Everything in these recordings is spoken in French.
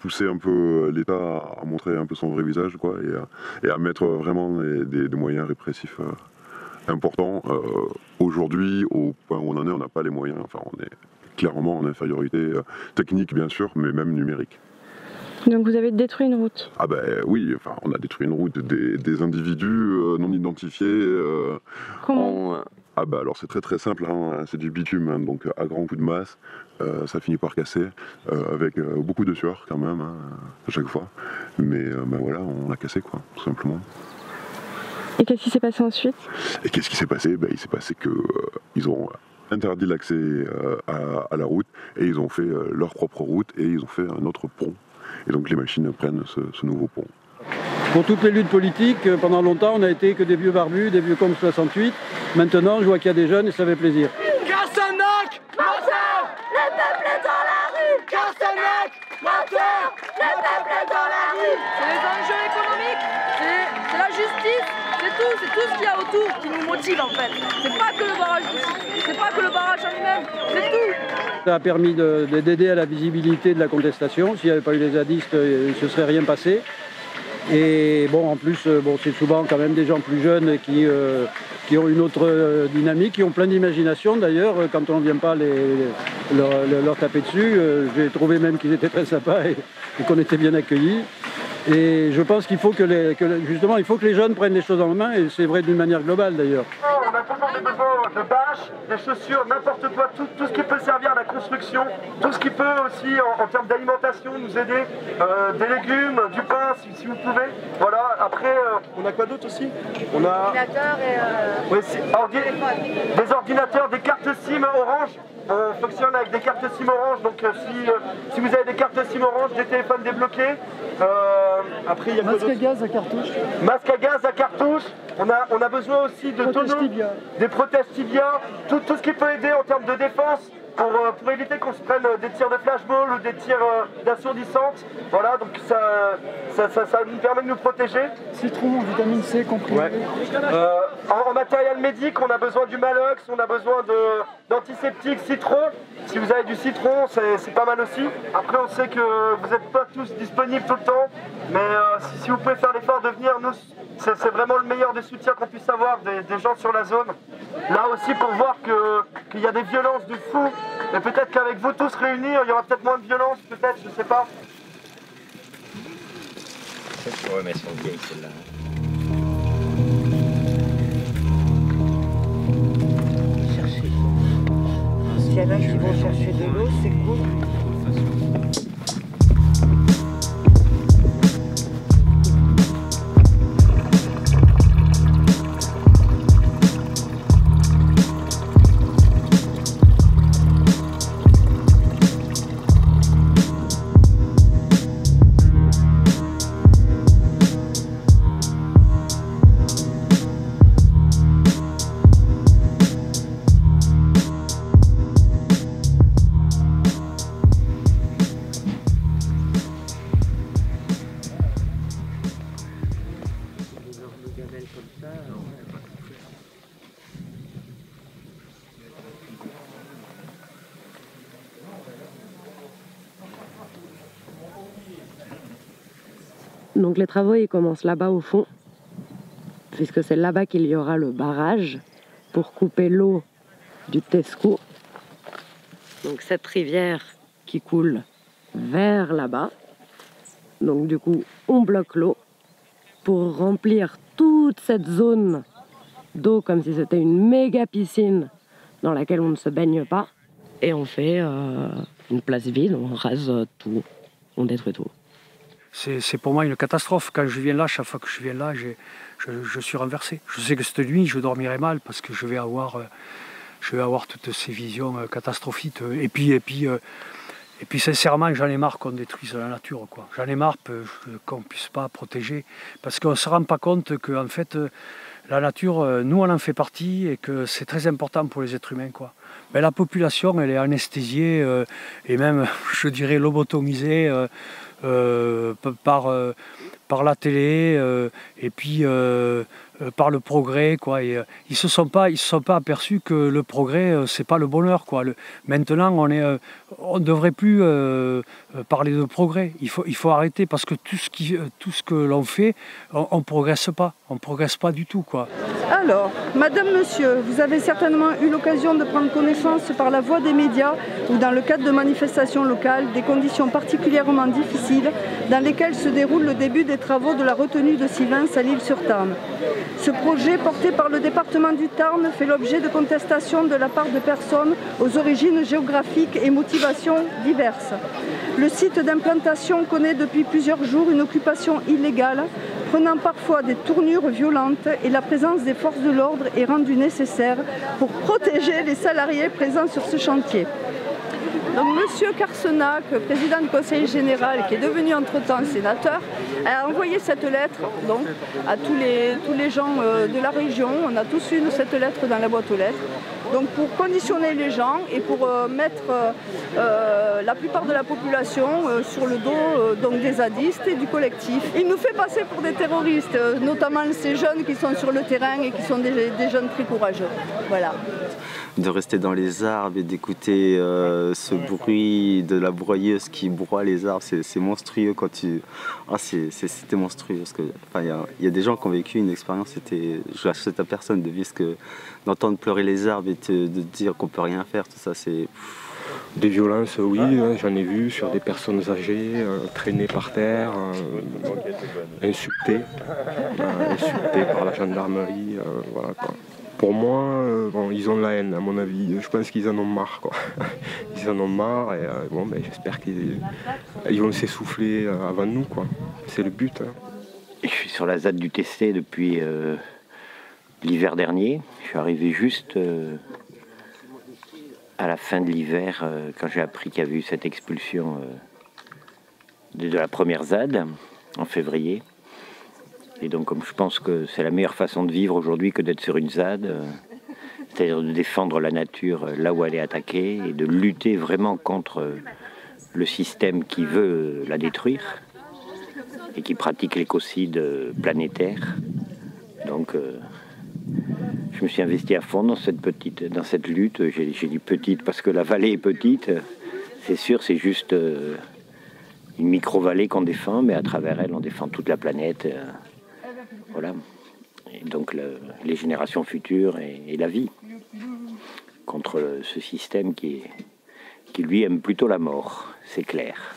pousser un peu l'État à montrer un peu son vrai visage, quoi, et à mettre vraiment des moyens répressifs importants. Aujourd'hui, au point où on en est, on n'a pas les moyens. Enfin, on est clairement en infériorité technique, bien sûr, mais même numérique. Donc vous avez détruit une route? Ah ben oui, enfin, on a détruit une route, des individus non identifiés. Comment? Ah bah alors c'est très simple, hein, c'est du bitume, hein, donc à grands coups de masse, ça finit par casser, avec beaucoup de sueur quand même, hein, à chaque fois. Mais ben voilà, on l'a cassé, quoi, tout simplement. Et qu'est-ce qui s'est passé ensuite? Et qu'est-ce qui s'est passé? Ben, il s'est passé que ils ont interdit l'accès à la route, et ils ont fait leur propre route, et ils ont fait un autre pont. Et donc les machines prennent ce nouveau pont. Pour toutes les luttes politiques, pendant longtemps, on n'a été que des vieux barbus, des vieux comme 68. Maintenant, je vois qu'il y a des jeunes et ça fait plaisir. Cassanac, moteur, le peuple est dans la rue. Cassanac, moteur, le peuple est dans la rue. C'est les enjeux économiques, c'est la justice, c'est tout ce qu'il y a autour qui nous motive en fait. C'est pas que le barrage c'est pas que le barrage en lui-même, c'est tout. Ça a permis d'aider à la visibilité de la contestation. S'il n'y avait pas eu les zadistes, il ne se serait rien passé. Et bon, en plus, c'est souvent quand même des gens plus jeunes qui ont une autre dynamique, qui ont plein d'imagination d'ailleurs, quand on ne vient pas leur taper dessus. J'ai trouvé même qu'ils étaient très sympas et qu'on était bien accueillis. Et je pense qu'il faut justement, il faut que les jeunes prennent les choses en main, et c'est vrai d'une manière globale d'ailleurs. On a toujours des besoins de bâches, des chaussures, n'importe quoi, tout ce qui peut servir à la construction, tout ce qui peut aussi en termes d'alimentation nous aider, des légumes, du pain si vous pouvez. Voilà, après on a quoi d'autre aussi? On a des ordinateurs, des cartes SIM orange. On fonctionne avec des cartes SIM orange, donc si vous avez des cartes SIM orange, des téléphones débloqués. Après, il y a masque à gaz à cartouche. Masque à gaz à cartouche. On a besoin aussi de tonneaux, des prothèses tibia, tout ce qui peut aider en termes de défense pour éviter qu'on se prenne des tirs de flashball ou des tirs d'assourdissante. Voilà, donc ça nous permet de nous protéger. Citron, vitamine C comprimé. Ouais. En matériel médic, on a besoin du Malox, on a besoin d'antiseptiques citron. Si vous avez du citron, c'est pas mal aussi. Après, on sait que vous n'êtes pas tous disponibles tout le temps, mais si vous pouvez faire l'effort de venir, nous, c'est vraiment le meilleur des soutiens qu'on puisse avoir des gens sur la zone. Là aussi, pour voir qu'il y a des violences de fou, et peut-être qu'avec vous tous réunis, il y aura peut-être moins de violence, peut-être, je sais pas. Ouais, mais elles sont vieilles celles-là. S'il y en a qui vont chercher de l'eau, c'est cool. Donc les travaux ils commencent là-bas au fond, puisque c'est là-bas qu'il y aura le barrage pour couper l'eau du Tescou. Donc cette rivière qui coule vers là-bas. Donc du coup on bloque l'eau pour remplir toute cette zone d'eau comme si c'était une méga piscine dans laquelle on ne se baigne pas. Et on fait une place vide, on rase tout, on détruit tout. C'est pour moi une catastrophe. Quand je viens là, chaque fois que je viens là, je suis renversé. Je sais que cette nuit, je dormirai mal parce que je vais avoir toutes ces visions catastrophiques. Et puis sincèrement, j'en ai marre qu'on détruise la nature, quoi. J'en ai marre qu'on ne puisse pas protéger. Parce qu'on ne se rend pas compte que en fait, la nature, nous, on en fait partie et que c'est très important pour les êtres humains, quoi. Mais la population, elle est anesthésiée et même, je dirais, lobotomisée par la télé et puis par le progrès, quoi. Et ils se sont pas aperçus que le progrès, c'est pas le bonheur, quoi. Maintenant, on ne devrait plus parler de progrès. Il faut arrêter parce que tout ce que l'on fait, on progresse pas du tout, quoi. Alors, madame, monsieur, vous avez certainement eu l'occasion de prendre connaissance par la voie des médias ou dans le cadre de manifestations locales des conditions particulièrement difficiles dans lesquelles se déroule le début des travaux de la retenue de Sivens à l'Isle-sur-Tarn. Ce projet, porté par le département du Tarn, fait l'objet de contestations de la part de personnes aux origines géographiques et motivations diverses. Le site d'implantation connaît depuis plusieurs jours une occupation illégale, prenant parfois des tournures violentes, et la présence des forces de l'ordre est rendue nécessaire pour protéger les salariés présents sur ce chantier. Donc M. Carsenac, président du Conseil général, qui est devenu entre-temps sénateur, a envoyé cette lettre donc, à tous les gens de la région. On a tous eu cette lettre dans la boîte aux lettres. Donc pour conditionner les gens et pour mettre la plupart de la population sur le dos donc des zadistes et du collectif. Il nous fait passer pour des terroristes, notamment ces jeunes qui sont sur le terrain et qui sont des jeunes très courageux. Voilà. De rester dans les arbres et d'écouter ce bruit de la broyeuse qui broie les arbres, c'est monstrueux quand tu... Ah, c'était monstrueux parce que y a des gens qui ont vécu une expérience, je souhaite à personne de vivre d'entendre pleurer les arbres et de dire qu'on peut rien faire, tout ça c'est... Des violences, oui, j'en ai vu sur des personnes âgées, traînées par terre, insultées par la gendarmerie, voilà quoi. Pour moi, ils ont de la haine à mon avis. Je pense qu'ils en ont marre, quoi. Ils en ont marre et j'espère qu'ils vont s'essouffler avant nous, quoi. C'est le but. Hein. Je suis sur la ZAD du Testé depuis l'hiver dernier. Je suis arrivé juste à la fin de l'hiver quand j'ai appris qu'il y avait eu cette expulsion de la première ZAD en février. Et donc, comme je pense que c'est la meilleure façon de vivre aujourd'hui que d'être sur une ZAD, c'est-à-dire de défendre la nature là où elle est attaquée et de lutter vraiment contre le système qui veut la détruire et qui pratique l'écocide planétaire. Donc, je me suis investi à fond dans cette lutte. J'ai dit petite parce que la vallée est petite. C'est sûr, c'est juste une micro-vallée qu'on défend, mais à travers elle, on défend toute la planète. Voilà. Et donc les générations futures et la vie contre ce système qui lui aime plutôt la mort, c'est clair.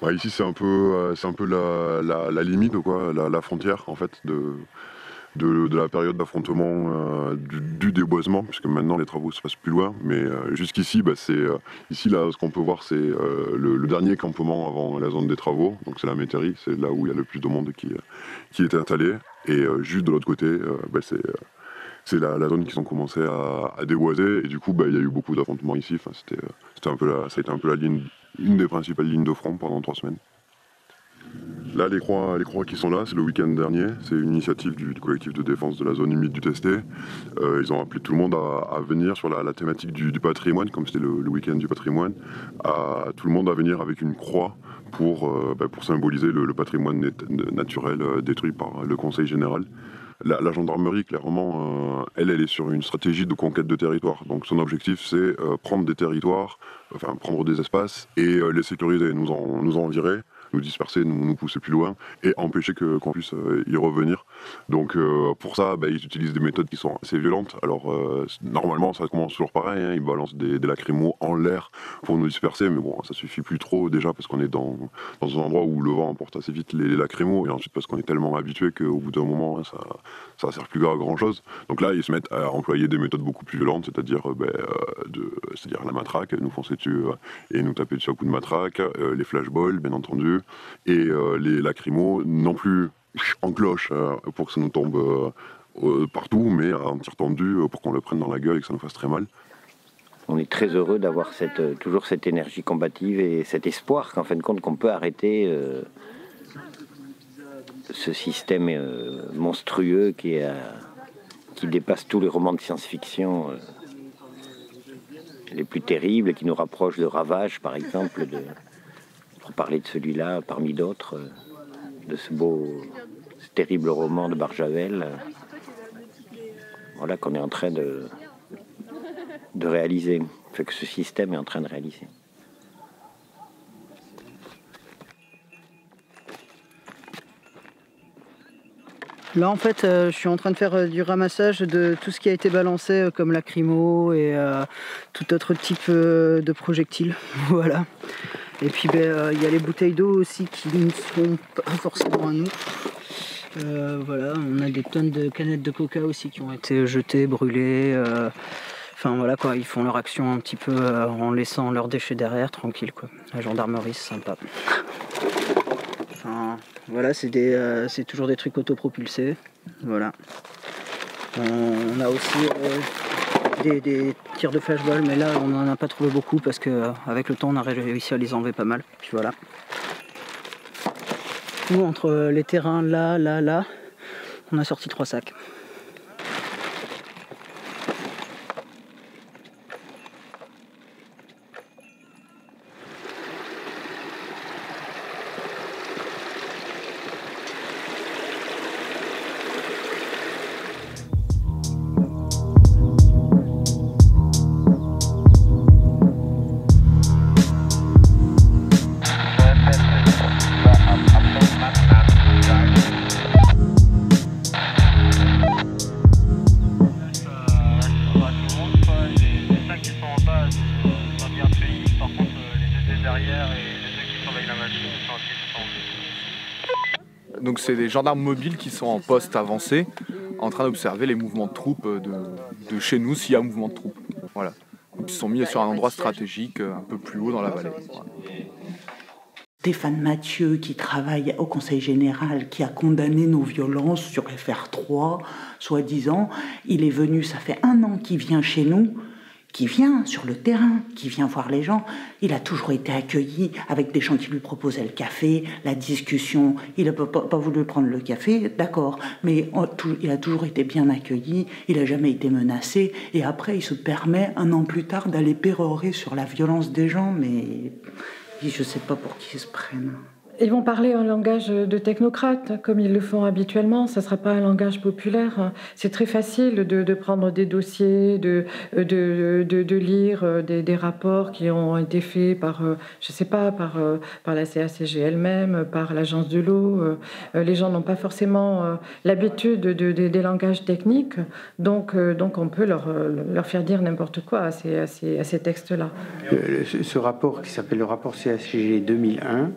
Ouais, ici c'est un peu la limite, quoi, la frontière en fait de la période d'affrontement du déboisement, puisque maintenant les travaux se passent plus loin, mais jusqu'ici, ici là, ce qu'on peut voir, c'est le dernier campement avant la zone des travaux, donc c'est la métairie, c'est là où il y a le plus de monde qui est installé, et juste de l'autre côté, c'est la zone qu'ils ont commencé à déboiser, et du coup, il y a eu beaucoup d'affrontements ici, ça a été un peu une des principales lignes de front pendant 3 semaines. Là, les croix qui sont là, c'est le week-end dernier. C'est une initiative du collectif de défense de la zone humide du Testé. Ils ont appelé tout le monde à venir sur la thématique du patrimoine, comme c'était le week-end du patrimoine, tout le monde à venir avec une croix pour symboliser le patrimoine naturel détruit par le Conseil général. La gendarmerie, clairement, elle est sur une stratégie de conquête de territoire. Donc son objectif, c'est prendre des territoires, prendre des espaces et les sécuriser, nous en virer, nous disperser, nous pousser plus loin et empêcher qu'on puisse y revenir. Donc pour ça, ils utilisent des méthodes qui sont assez violentes. Alors normalement, ça commence toujours pareil, hein, ils balancent des lacrymos en l'air pour nous disperser, mais bon, ça suffit plus trop déjà parce qu'on est dans un endroit où le vent emporte assez vite les lacrymos, et ensuite parce qu'on est tellement habitué qu'au bout d'un moment, ça sert plus à grand chose. Donc là, ils se mettent à employer des méthodes beaucoup plus violentes, c'est-à-dire la matraque, nous foncer dessus et nous taper dessus à coups de matraque, les flashballs, bien entendu, et les lacrymos non plus en cloche pour que ça nous tombe partout, mais en tir tendu pour qu'on le prenne dans la gueule et que ça nous fasse très mal. On est très heureux d'avoir toujours cette énergie combative et cet espoir qu'en fin de compte qu'on peut arrêter ce système monstrueux qui dépasse tous les romans de science-fiction les plus terribles et qui nous rapproche de Ravage, par exemple, pour parler de celui-là parmi d'autres, de cet terrible roman de Barjavel, voilà, qu'on est en train de réaliser, enfin, que ce système est en train de réaliser. Là en fait je suis en train de faire du ramassage de tout ce qui a été balancé comme lacrymo et tout autre type de projectiles. Voilà. Et puis il y a les bouteilles d'eau aussi qui ne sont pas forcément à nous. Voilà, on a des tonnes de canettes de coca aussi qui ont été jetées, brûlées. Enfin voilà quoi, ils font leur action un petit peu en laissant leurs déchets derrière, tranquille quoi. La gendarmerie c'est sympa. Enfin, voilà, c'est toujours des trucs autopropulsés. Voilà. On a aussi des tirs de flashball, mais là on n'en a pas trouvé beaucoup parce qu'avec le temps on a réussi à les enlever pas mal. Puis voilà. Nous, entre les terrains là, on a sorti 3 sacs. Donc c'est des gendarmes mobiles qui sont en poste avancé, en train d'observer les mouvements de troupes de chez nous s'il y a un mouvement de troupes. Voilà. Donc ils sont mis sur un endroit stratégique un peu plus haut dans la vallée. Voilà. Stéphane Mathieu, qui travaille au Conseil général, qui a condamné nos violences sur FR3, soi-disant, il est venu, ça fait 1 an qu'il vient chez nous, qui vient sur le terrain, qui vient voir les gens. Il a toujours été accueilli avec des gens qui lui proposaient le café, la discussion. Il n'a pas voulu prendre le café, d'accord, mais il a toujours été bien accueilli, il n'a jamais été menacé. Et après, il se permet, 1 an plus tard, d'aller pérorer sur la violence des gens, mais je ne sais pas pour qui ils se prennent. Ils vont parler un langage de technocrate, comme ils le font habituellement. Ça ne sera pas un langage populaire. C'est très facile de prendre des dossiers, de lire des rapports qui ont été faits par, je sais pas, par la CACG elle-même, par l'agence de l'eau. Les gens n'ont pas forcément l'habitude des langages techniques, donc on peut leur faire dire n'importe quoi à ces textes-là. Ce rapport qui s'appelle le rapport CACG 2001,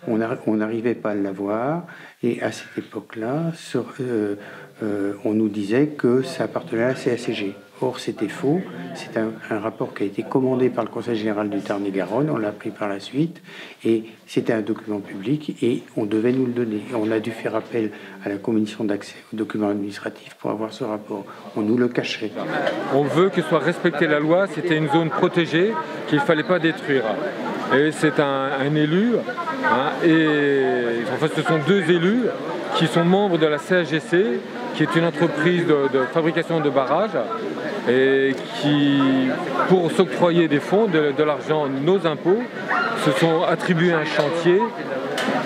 on n'arrivait pas à l'avoir, et à cette époque-là, on nous disait que ça appartenait à la CACG. Or, c'était faux. C'est un rapport qui a été commandé par le Conseil général du Tarn-et-Garonne, on l'a appris par la suite, et c'était un document public, et on devait nous le donner. Et on a dû faire appel à la commission d'accès aux documents administratifs pour avoir ce rapport. On nous le cachait. On veut que soit respectée la loi, c'était une zone protégée qu'il ne fallait pas détruire. Et c'est un élu, et en fait ce sont 2 élus qui sont membres de la CAGC, qui est une entreprise de fabrication de barrages, et qui, pour s'octroyer des fonds, de l'argent, nos impôts, se sont attribués un chantier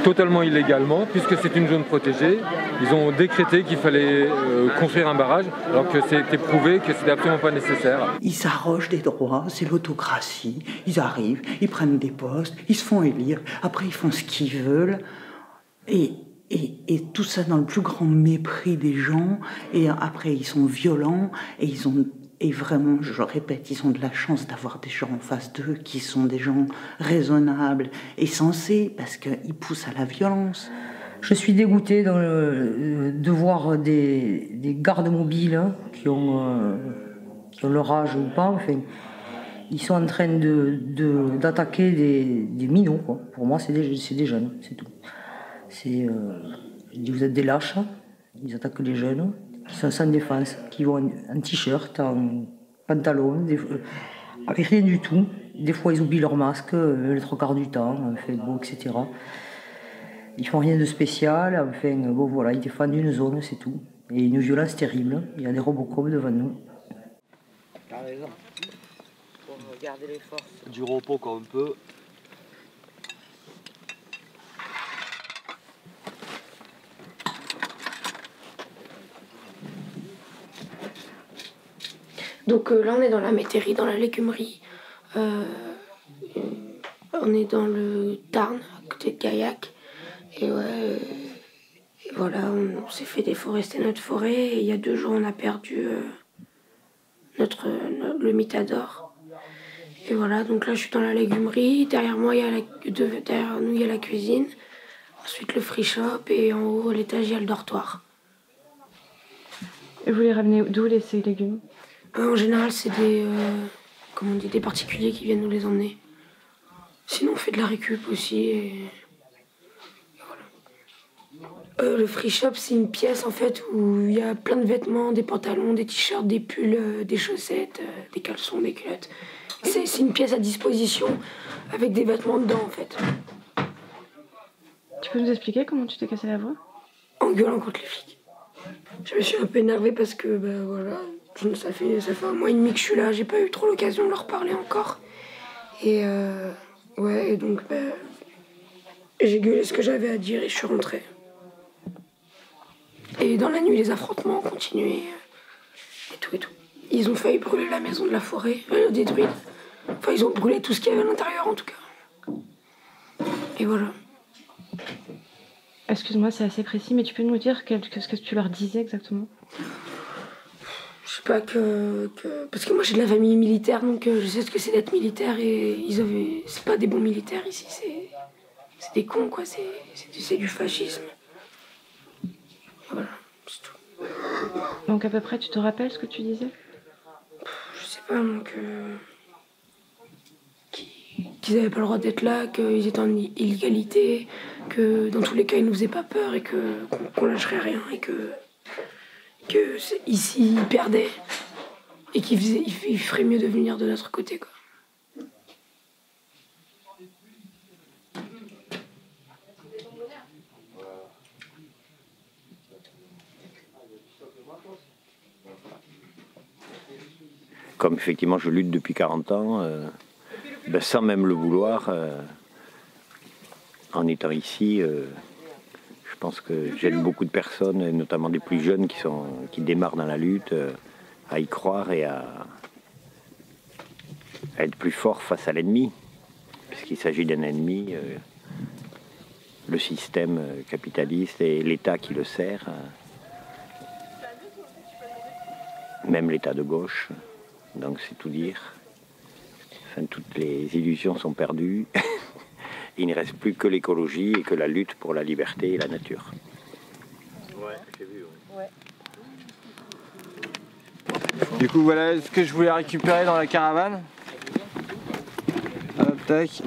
totalement illégalement, puisque c'est une zone protégée. Ils ont décrété qu'il fallait construire un barrage, alors que c'était prouvé que c'était absolument pas nécessaire. Ils s'arrogent des droits, c'est l'autocratie. Ils arrivent, ils prennent des postes, ils se font élire, après ils font ce qu'ils veulent. Et tout ça dans le plus grand mépris des gens. Et après ils sont violents, et vraiment, je le répète, ils ont de la chance d'avoir des gens en face d'eux qui sont des gens raisonnables et sensés, parce qu'ils poussent à la violence. Je suis dégoûtée de voir des gardes mobiles qui ont leur âge ou pas. Enfin, ils sont en train d'attaquer des minots, quoi. Pour moi, c'est des jeunes, c'est tout. Je dis, vous êtes des lâches, ils attaquent les jeunes qui sont sans défense, qui vont en t-shirt, en pantalon, avec rien du tout. Des fois, ils oublient leur masque, les 3 quarts du temps, enfin, bon, etc. Ils font rien de spécial, enfin, bon, voilà, ils défendent une zone, c'est tout. Et une violence terrible, il y a des Robocop devant nous. T'as raison. Pour garder les forces. Du repos comme on peut. Donc là, on est dans la métairie, dans la légumerie. On est dans le Tarn, à côté de Gaillac. Et ouais, et voilà, on s'est fait déforester notre forêt. Et il y a 2 jours, on a perdu le Mitador. Et voilà, donc là, je suis dans la légumerie. Derrière moi, derrière nous, il y a la cuisine. Ensuite, le free shop. Et en haut, à l'étage, il y a le dortoir. Et vous les ramenez d'où, ces légumes? En général, c'est des particuliers qui viennent nous les emmener. Sinon, on fait de la récup aussi. Et voilà. Le free shop, c'est une pièce en fait où il y a plein de vêtements, des pantalons, des t-shirts, des pulls, des chaussettes, des caleçons, des culottes. C'est une pièce à disposition avec des vêtements dedans en fait. Tu peux nous expliquer comment tu t'es cassé la voix? En gueulant contre les flics. Je me suis un peu énervée parce que voilà, ça fait 1 mois et demi que je suis là, j'ai pas eu trop l'occasion de leur parler encore. Et ouais, et donc j'ai gueulé ce que j'avais à dire et je suis rentrée. Et dans la nuit, les affrontements ont continué. Et tout. Ils ont failli brûler la maison de la forêt, détruite. Enfin, ils ont brûlé tout ce qu'il y avait à l'intérieur en tout cas. Et voilà. Excuse-moi, c'est assez précis, mais tu peux nous dire ce que tu leur disais exactement? Je sais pas parce que moi j'ai de la famille militaire, donc je sais ce que c'est d'être militaire et c'est pas des bons militaires ici, c'est des cons quoi, c'est du fascisme. Voilà, c'est tout. Donc à peu près, tu te rappelles ce que tu disais? Je sais pas, donc qu'ils avaient pas le droit d'être là, qu'ils étaient en illégalité, que dans tous les cas ils nous faisaient pas peur et qu'on lâcherait rien et que ici ils perdaient et qu'il ferait mieux de venir de notre côté quoi. Comme effectivement je lutte depuis 40 ans, sans même le vouloir, en étant ici, je pense que j'aide beaucoup de personnes, et notamment des plus jeunes qui démarrent dans la lutte, à y croire et à être plus fort face à l'ennemi, puisqu'il s'agit d'un ennemi, le système capitaliste et l'État qui le sert, même l'État de gauche. Donc c'est tout dire. Enfin, toutes les illusions sont perdues. Il ne reste plus que l'écologie et que la lutte pour la liberté et la nature. Ouais, j'ai vu. Ouais. Du coup, voilà ce que je voulais récupérer dans la caravane. Hop, tac.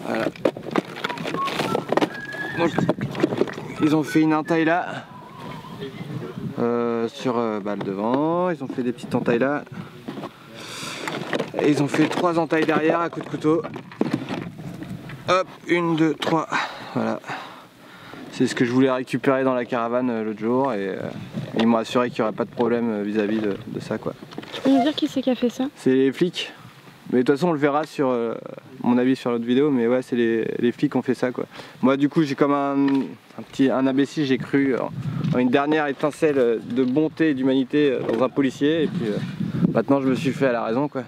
Voilà. Donc, ils ont fait une entaille là. Sur le devant, ils ont fait des petites entailles là. Et ils ont fait 3 entailles derrière à coups de couteau. Hop, 1, 2, 3. Voilà. C'est ce que je voulais récupérer dans la caravane l'autre jour et ils m'ont assuré qu'il n'y aurait pas de problème vis-à-vis de ça quoi. Tu peux nous dire qui c'est qui a fait ça? C'est les flics. Mais de toute façon on le verra sur mon avis sur l'autre vidéo, mais ouais c'est les flics qui ont fait ça quoi. Moi du coup j'ai comme un imbécile, j'ai cru en une dernière étincelle de bonté et d'humanité dans un policier et puis maintenant je me suis fait à la raison quoi.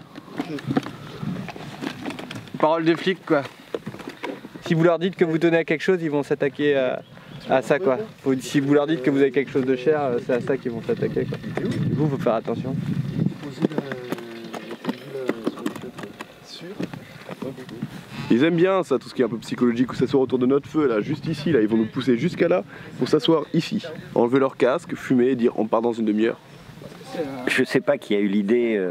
Parole des flics quoi. Si vous leur dites que vous tenez à quelque chose, ils vont s'attaquer à ça quoi. Si vous leur dites que vous avez quelque chose de cher, c'est à ça qu'ils vont s'attaquer quoi. Du coup faut faire attention. Ils aiment bien ça, tout ce qui est un peu psychologique, où s'asseoir autour de notre feu, là, juste ici, là, ils vont nous pousser jusqu'à là pour s'asseoir ici, enlever leur casque, fumer et dire on part dans une demi-heure. Je sais pas qui a eu l'idée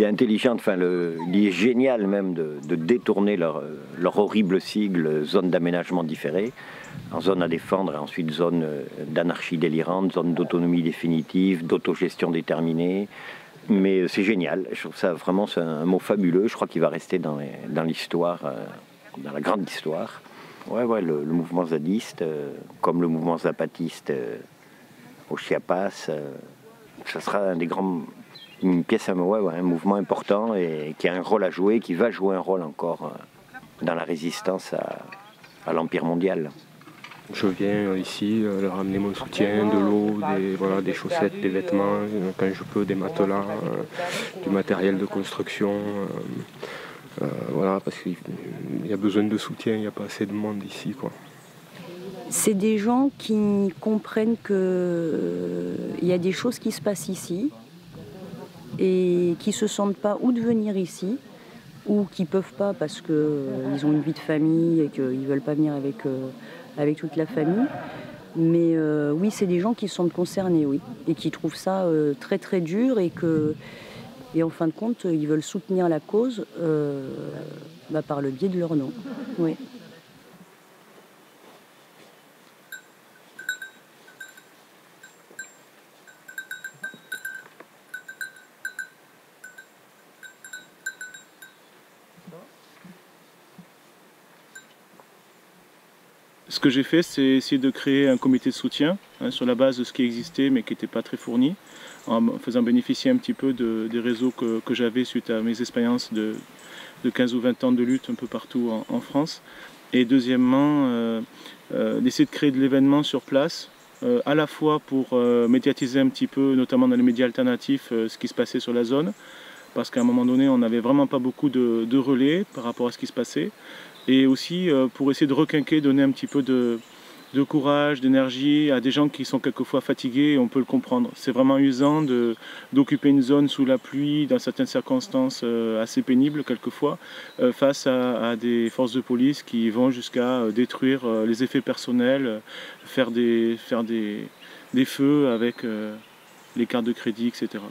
intelligente, enfin l'idée géniale même de détourner leur horrible sigle zone d'aménagement différé en zone à défendre et ensuite zone d'anarchie délirante, zone d'autonomie définitive, d'autogestion déterminée. Mais c'est génial, je trouve ça vraiment c'est un mot fabuleux, je crois qu'il va rester dans l'histoire, dans la grande histoire. Ouais, le mouvement zadiste, comme le mouvement zapatiste au Chiapas, ça sera une pièce, un mouvement important et qui a un rôle à jouer, qui va jouer un rôle encore dans la résistance à l'Empire mondial. Je viens ici leur amener mon soutien, de l'eau, des chaussettes, des vêtements, quand je peux, des matelas, du matériel de construction. Voilà, parce qu'il y a besoin de soutien, il n'y a pas assez de monde ici, quoi. C'est des gens qui comprennent qu'il y a des choses qui se passent ici et qui ne se sentent pas ou de venir ici ou qui ne peuvent pas parce qu'ils ont une vie de famille et qu'ils ne veulent pas venir avec toute la famille. Mais oui, c'est des gens qui se sentent concernés, oui, et qui trouvent ça très très dur et en fin de compte, ils veulent soutenir la cause par le biais de leur nom. Oui. Ce que j'ai fait, c'est essayer de créer un comité de soutien sur la base de ce qui existait mais qui n'était pas très fourni, en faisant bénéficier un petit peu des réseaux que j'avais suite à mes expériences de 15 ou 20 ans de lutte un peu partout en France. Et deuxièmement, d'essayer de créer de l'événement sur place, à la fois pour médiatiser un petit peu, notamment dans les médias alternatifs, ce qui se passait sur la zone, parce qu'à un moment donné, on n'avait vraiment pas beaucoup de relais par rapport à ce qui se passait. Et aussi pour essayer de requinquer, donner un petit peu de courage, d'énergie à des gens qui sont quelquefois fatigués, et on peut le comprendre. C'est vraiment usant d'occuper une zone sous la pluie, dans certaines circonstances assez pénibles quelquefois, face à des forces de police qui vont jusqu'à détruire les effets personnels, faire des feux avec les cartes de crédit, etc.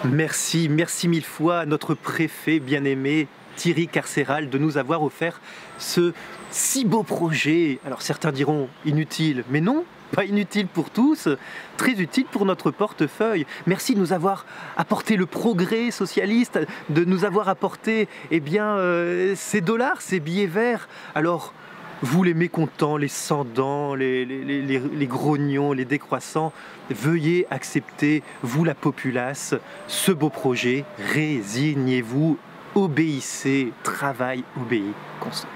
Merci mille fois à notre préfet bien-aimé, Thierry Carcéral, de nous avoir offert ce si beau projet. Alors certains diront inutile, mais non, pas inutile pour tous, très utile pour notre portefeuille. Merci de nous avoir apporté le progrès socialiste, de nous avoir apporté ces dollars, ces billets verts. Alors vous les mécontents, les sans-dents, les grognons, les décroissants, veuillez accepter, vous la populace, ce beau projet. Résignez-vous, obéissez, travail, obéis, constant.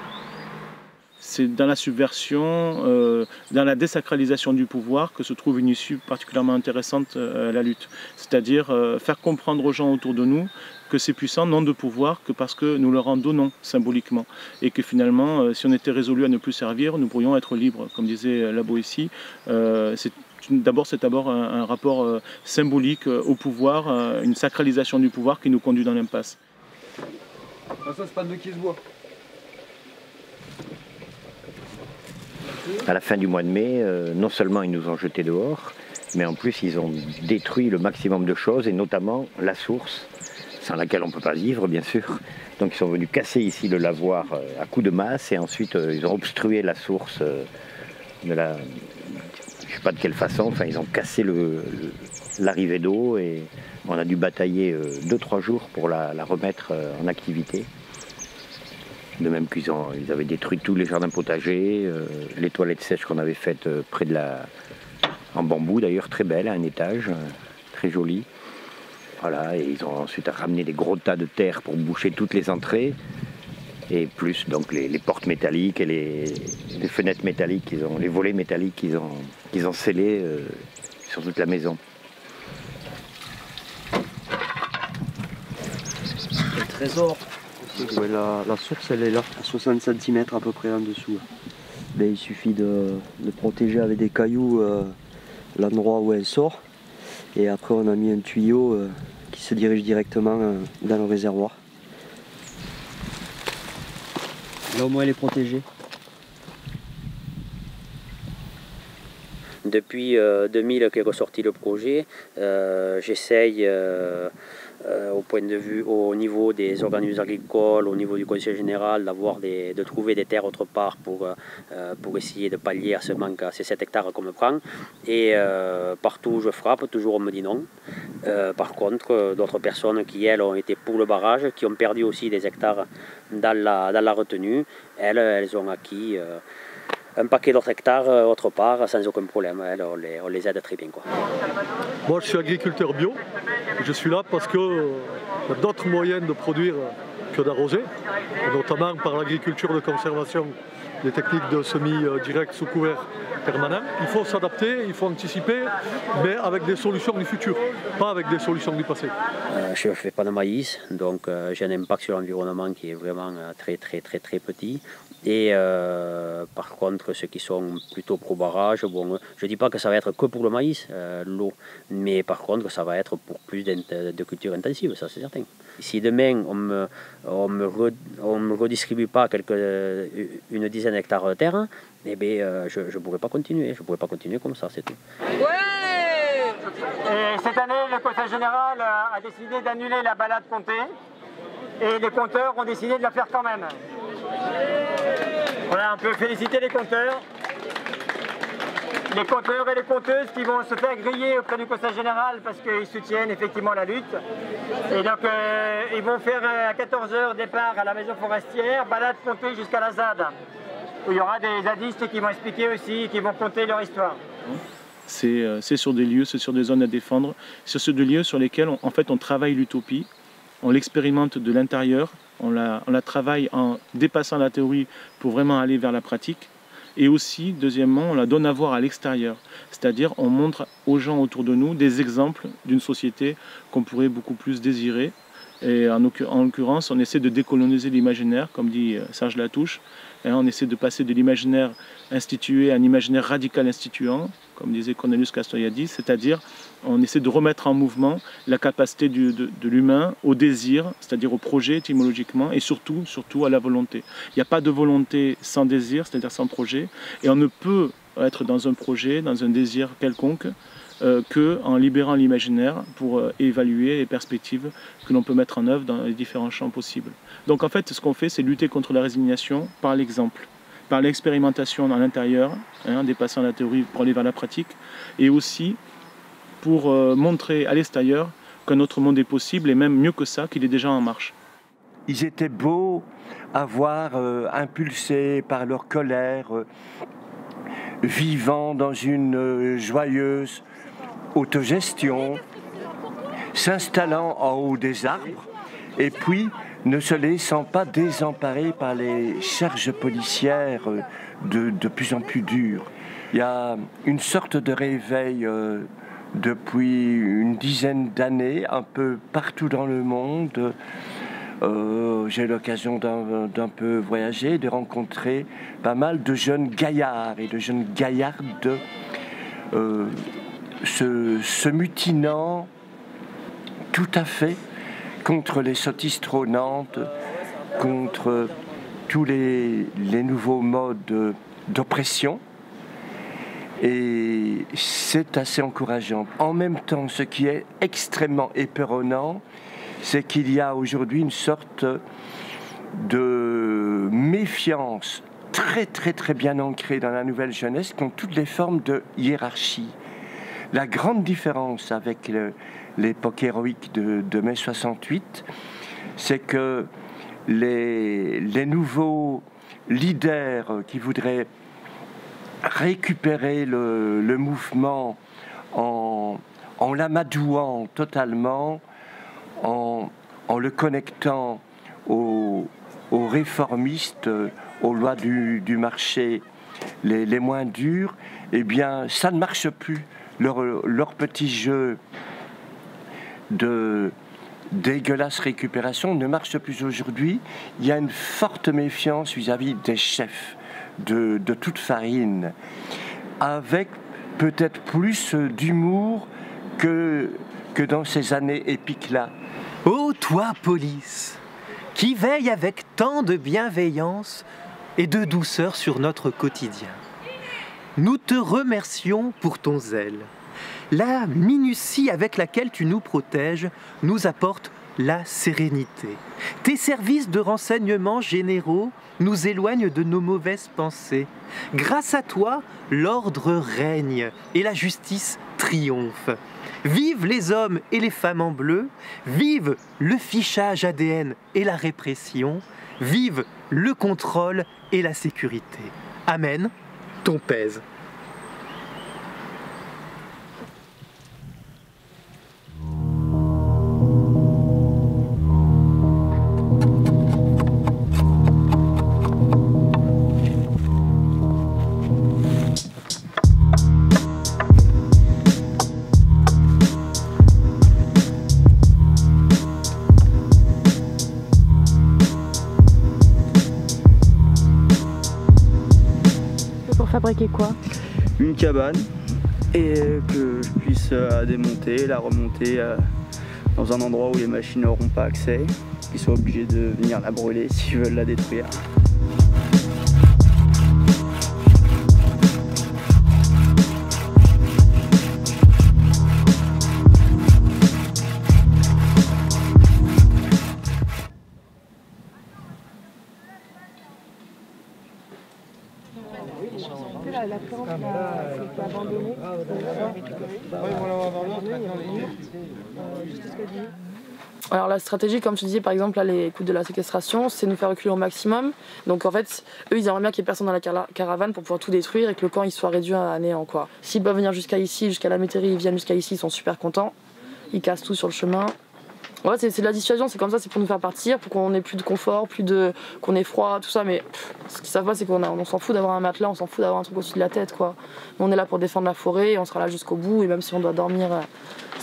C'est dans la subversion, dans la désacralisation du pouvoir que se trouve une issue particulièrement intéressante à la lutte. C'est-à-dire faire comprendre aux gens autour de nous que ces puissants n'ont de pouvoir que parce que nous leur en donnons symboliquement. Et que finalement, si on était résolu à ne plus servir, nous pourrions être libres. Comme disait la Boétie, c'est d'abord un rapport symbolique au pouvoir, une sacralisation du pouvoir qui nous conduit dans l'impasse. Ça, c'est pas de qui se boit. À la fin du mois de mai, non seulement ils nous ont jetés dehors, mais en plus ils ont détruit le maximum de choses, et notamment la source, sans laquelle on ne peut pas vivre bien sûr. Donc ils sont venus casser ici le lavoir à coups de masse, et ensuite ils ont obstrué la source de la... Je ne sais pas de quelle façon, enfin ils ont cassé l'arrivée d'eau, et on a dû batailler 2-3 jours pour la remettre en activité. De même qu'ils avaient détruit tous les jardins potagers, les toilettes sèches qu'on avait faites près de en bambou d'ailleurs, très belle, à un étage, très jolie. Voilà, et ils ont ensuite ramené des gros tas de terre pour boucher toutes les entrées, et plus donc les portes métalliques et les fenêtres métalliques, les volets métalliques qu'ils ont scellés sur toute la maison. Le trésor. Ouais, la source, elle est là, à 60 cm à peu près en dessous. Ben, il suffit de protéger avec des cailloux l'endroit où elle sort. Et après, on a mis un tuyau qui se dirige directement dans le réservoir. Là, au moins, elle est protégée. Depuis 2000 qu'est ressorti le projet, j'essaye au niveau des organismes agricoles, au niveau du conseil général, de trouver des terres autre part pour essayer de pallier à ce manque, à ces 7 hectares qu'on me prend. Et partout où je frappe, toujours on me dit non. Par contre, d'autres personnes qui, elles, ont été pour le barrage, qui ont perdu aussi des hectares dans la retenue, elles ont acquis un paquet d'autres hectares autre part sans aucun problème. On les aide très bien, quoi. Moi je suis agriculteur bio, je suis là parce qu'il y a d'autres moyens de produire que d'arroser, notamment par l'agriculture de conservation, les techniques de semis direct sous couvert permanent. Il faut s'adapter, il faut anticiper, mais avec des solutions du futur, pas avec des solutions du passé. Je ne fais pas de maïs, donc j'ai un impact sur l'environnement qui est vraiment très petit. Et par contre, ceux qui sont plutôt pro-barrage, bon, je ne dis pas que ça va être que pour le maïs, l'eau, mais par contre, ça va être pour plus de cultures intensives, ça c'est certain. Si demain on me redistribue pas une dizaine d'hectares de terre, eh bien, je ne pourrais pas continuer. Je ne pourrais pas continuer comme ça, c'est tout. Ouais. Et cette année, le Conseil général a décidé d'annuler la balade comptée. Et les compteurs ont décidé de la faire quand même. Voilà, on peut féliciter les compteurs. Les compteurs et les compteuses qui vont se faire griller auprès du Conseil général parce qu'ils soutiennent effectivement la lutte. Et donc ils vont faire à 14 h départ à la maison forestière, balade comptée jusqu'à la ZAD, où il y aura des zadistes qui vont expliquer aussi, qui vont compter leur histoire. C'est sur des lieux, c'est sur des zones à défendre, c'est sur des lieux sur lesquels on travaille l'utopie, on l'expérimente de l'intérieur, on la travaille en dépassant la théorie pour vraiment aller vers la pratique. Et aussi, deuxièmement, on la donne à voir à l'extérieur. C'est-à-dire, on montre aux gens autour de nous des exemples d'une société qu'on pourrait beaucoup plus désirer. Et en l'occurrence, on essaie de décoloniser l'imaginaire, comme dit Serge Latouche. Et on essaie de passer de l'imaginaire institué à un imaginaire radical instituant, comme disait Cornelius Castoriadis, c'est-à-dire on essaie de remettre en mouvement la capacité de l'humain au désir, c'est-à-dire au projet étymologiquement, et surtout à la volonté. Il n'y a pas de volonté sans désir, c'est-à-dire sans projet, et on ne peut être dans un projet, dans un désir quelconque, qu'en libérant l'imaginaire pour évaluer les perspectives que l'on peut mettre en œuvre dans les différents champs possibles. Donc en fait, ce qu'on fait, c'est lutter contre la résignation par l'exemple, par l'expérimentation dans l'intérieur, en dépassant la théorie pour aller vers la pratique, et aussi pour montrer à l'extérieur qu'un autre monde est possible, et même mieux que ça, qu'il est déjà en marche. Ils étaient beaux à voir, impulsés par leur colère, vivant dans une joyeuse autogestion, s'installant en haut des arbres, et puis ne se laissant pas désemparer par les charges policières de plus en plus dures. Il y a une sorte de réveil depuis une dizaine d'années, un peu partout dans le monde. J'ai eu l'occasion d'un peu voyager, de rencontrer pas mal de jeunes gaillards et de jeunes gaillardes se mutinant tout à fait contre les sottises trônantes, contre tous les nouveaux modes d'oppression. Et c'est assez encourageant. En même temps, ce qui est extrêmement épeuronnant, c'est qu'il y a aujourd'hui une sorte de méfiance très très très bien ancrée dans la nouvelle jeunesse contre toutes les formes de hiérarchie. La grande différence avec l'époque héroïque de mai 68, c'est que les nouveaux leaders qui voudraient récupérer le mouvement en l'amadouant totalement, en le connectant aux réformistes, aux lois du marché les moins dures, eh bien ça ne marche plus. Leur petit jeu de dégueulasse récupération ne marche plus aujourd'hui. Il y a une forte méfiance vis-à-vis des chefs de toute farine, avec peut-être plus d'humour que dans ces années épiques-là. Ô toi, police, qui veille avec tant de bienveillance et de douceur sur notre quotidien, nous te remercions pour ton zèle. La minutie avec laquelle tu nous protèges nous apporte la sérénité. Tes services de renseignement généraux nous éloignent de nos mauvaises pensées. Grâce à toi, l'ordre règne et la justice triomphe. Vive les hommes et les femmes en bleu, vive le fichage ADN et la répression, vive le contrôle et la sécurité. Amen, ton pèse. fabriquer quoi? Une cabane, et que je puisse la démonter, la remonter dans un endroit où les machines n'auront pas accès, qu'ils soient obligés de venir la brûler s'ils veulent la détruire. La plante a été abandonnée. Alors la stratégie, comme je disais par exemple, là, les coups de la séquestration, c'est nous faire reculer au maximum. Donc en fait, eux ils aimeraient bien qu'il n'y ait personne dans la caravane pour pouvoir tout détruire et que le camp il soit réduit à néant, quoi. S'ils peuvent venir jusqu'à ici, jusqu'à la métairie, ils viennent jusqu'à ici, ils sont super contents. Ils cassent tout sur le chemin. Ouais, c'est de la dissuasion, c'est comme ça, c'est pour nous faire partir, pour qu'on ait plus de confort, qu'on ait froid, tout ça. Mais ce qu'ils savent pas, c'est qu'on s'en fout d'avoir un matelas, on s'en fout d'avoir un truc au-dessus de la tête, quoi. Nous, on est là pour défendre la forêt et on sera là jusqu'au bout. Et même si on doit dormir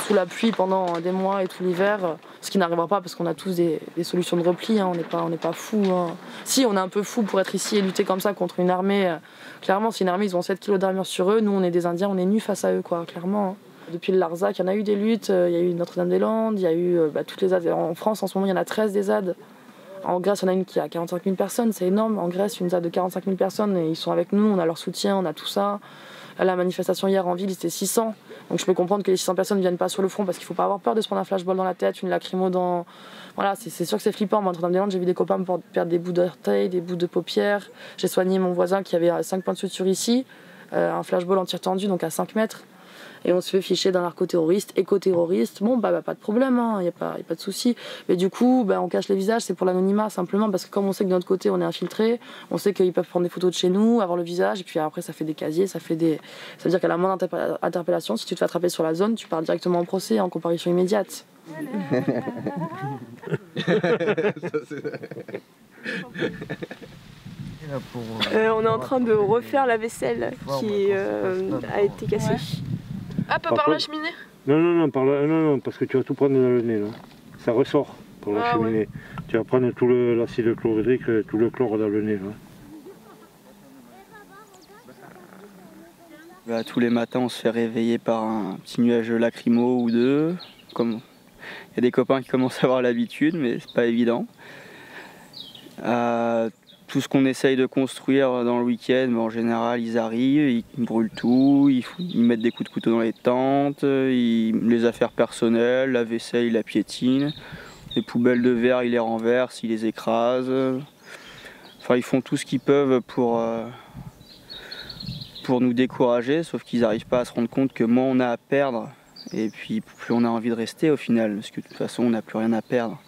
sous la pluie pendant des mois et tout l'hiver, ce qui n'arrivera pas parce qu'on a tous des solutions de repli, hein, on n'est pas fous. Hein. Si, on est un peu fous pour être ici et lutter comme ça contre une armée. Clairement, c'est une armée, ils ont 7 kilos d'armure sur eux. Nous, on est des Indiens, on est nus face à eux, quoi, clairement. Hein. Depuis le Larzac, il y en a eu des luttes, il y a eu Notre-Dame-des-Landes, il y a eu toutes les ZAD. En France, en ce moment, il y en a 13 des ZAD. En Grèce, il y en a une qui a 45 000 personnes, c'est énorme. En Grèce, une ZAD de 45 000 personnes, et ils sont avec nous, on a leur soutien, on a tout ça. Là, la manifestation hier en ville, c'était 600. Donc je peux comprendre que les 600 personnes ne viennent pas sur le front parce qu'il ne faut pas avoir peur de se prendre un flashball dans la tête, une lacrymo dans... Voilà, c'est sûr que c'est flippant. Moi, à Notre-Dame-des-Landes, j'ai vu des copains perdre des bouts d'orteils, des bouts de paupières. J'ai soigné mon voisin qui avait 5 points de suture ici, un flashball en tir tendu, donc à 5 mètres. Et on se fait ficher d'un narco-terroriste, éco-terroriste. Bon, pas de problème, il n'y a pas de souci. Mais du coup, on cache les visages, c'est pour l'anonymat simplement, parce que comme on sait que de notre côté, on est infiltré, on sait qu'ils peuvent prendre des photos de chez nous, avoir le visage, et puis après, ça fait des casiers, ça veut dire qu'à la moindre interpellation, si tu te fais attraper sur la zone, tu pars directement en procès, en comparution immédiate. On est en train de refaire la vaisselle qui a été cassée. Ah, pas par la cheminée? Non, parce que tu vas tout prendre dans le nez, là. Ça ressort par la cheminée. Ouais. Tu vas prendre tout l'acide chlorhydrique, tout le chlore dans le nez, là. Tous les matins, on se fait réveiller par un petit nuage lacrymo ou deux. Il y a des copains qui commencent à avoir l'habitude, mais c'est pas évident. Tout ce qu'on essaye de construire dans le week-end, en général, ils arrivent, ils brûlent tout, ils mettent des coups de couteau dans les tentes, les affaires personnelles, la vaisselle, ils la piétinent, les poubelles de verre, ils les renversent, ils les écrasent. Enfin, ils font tout ce qu'ils peuvent pour nous décourager, sauf qu'ils n'arrivent pas à se rendre compte que moins on a à perdre, et puis plus on a envie de rester au final, parce que de toute façon, on n'a plus rien à perdre.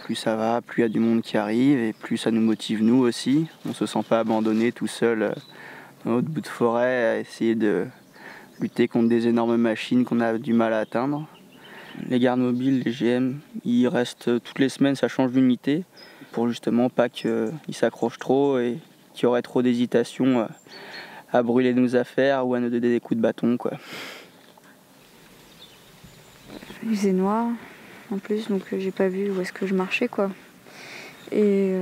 Plus ça va, plus il y a du monde qui arrive et plus ça nous motive nous aussi. On ne se sent pas abandonné tout seul dans notre bout de forêt à essayer de lutter contre des énormes machines qu'on a du mal à atteindre. Les gardes mobiles, les GM, ils restent toutes les semaines, ça change d'unité pour justement pas qu'ils s'accrochent trop et qu'il y aurait trop d'hésitation à brûler nos affaires ou à nous donner des coups de bâton, quoi. Il faisait noir. En plus, donc j'ai pas vu où est-ce que je marchais, quoi. Et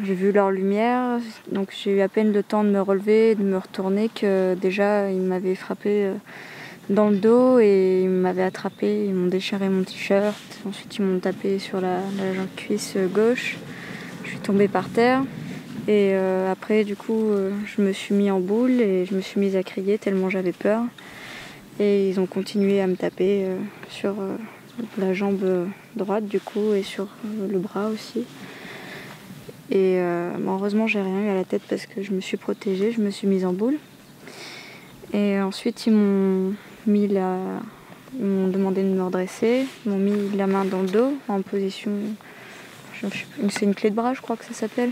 j'ai vu leur lumière, donc j'ai eu à peine le temps de me relever, de me retourner, que déjà ils m'avaient frappé dans le dos et ils m'avaient attrapé, ils m'ont déchiré mon t-shirt, ensuite ils m'ont tapé sur la jambe cuisse gauche, je suis tombée par terre et après du coup je me suis mis en boule et je me suis mise à crier tellement j'avais peur et ils ont continué à me taper sur la jambe droite du coup et sur le bras aussi. Et heureusement j'ai rien eu à la tête parce que je me suis protégée, je me suis mise en boule. Et ensuite ils m'ont demandé de me redresser, ils m'ont mis la main dans le dos en position, c'est une clé de bras je crois que ça s'appelle.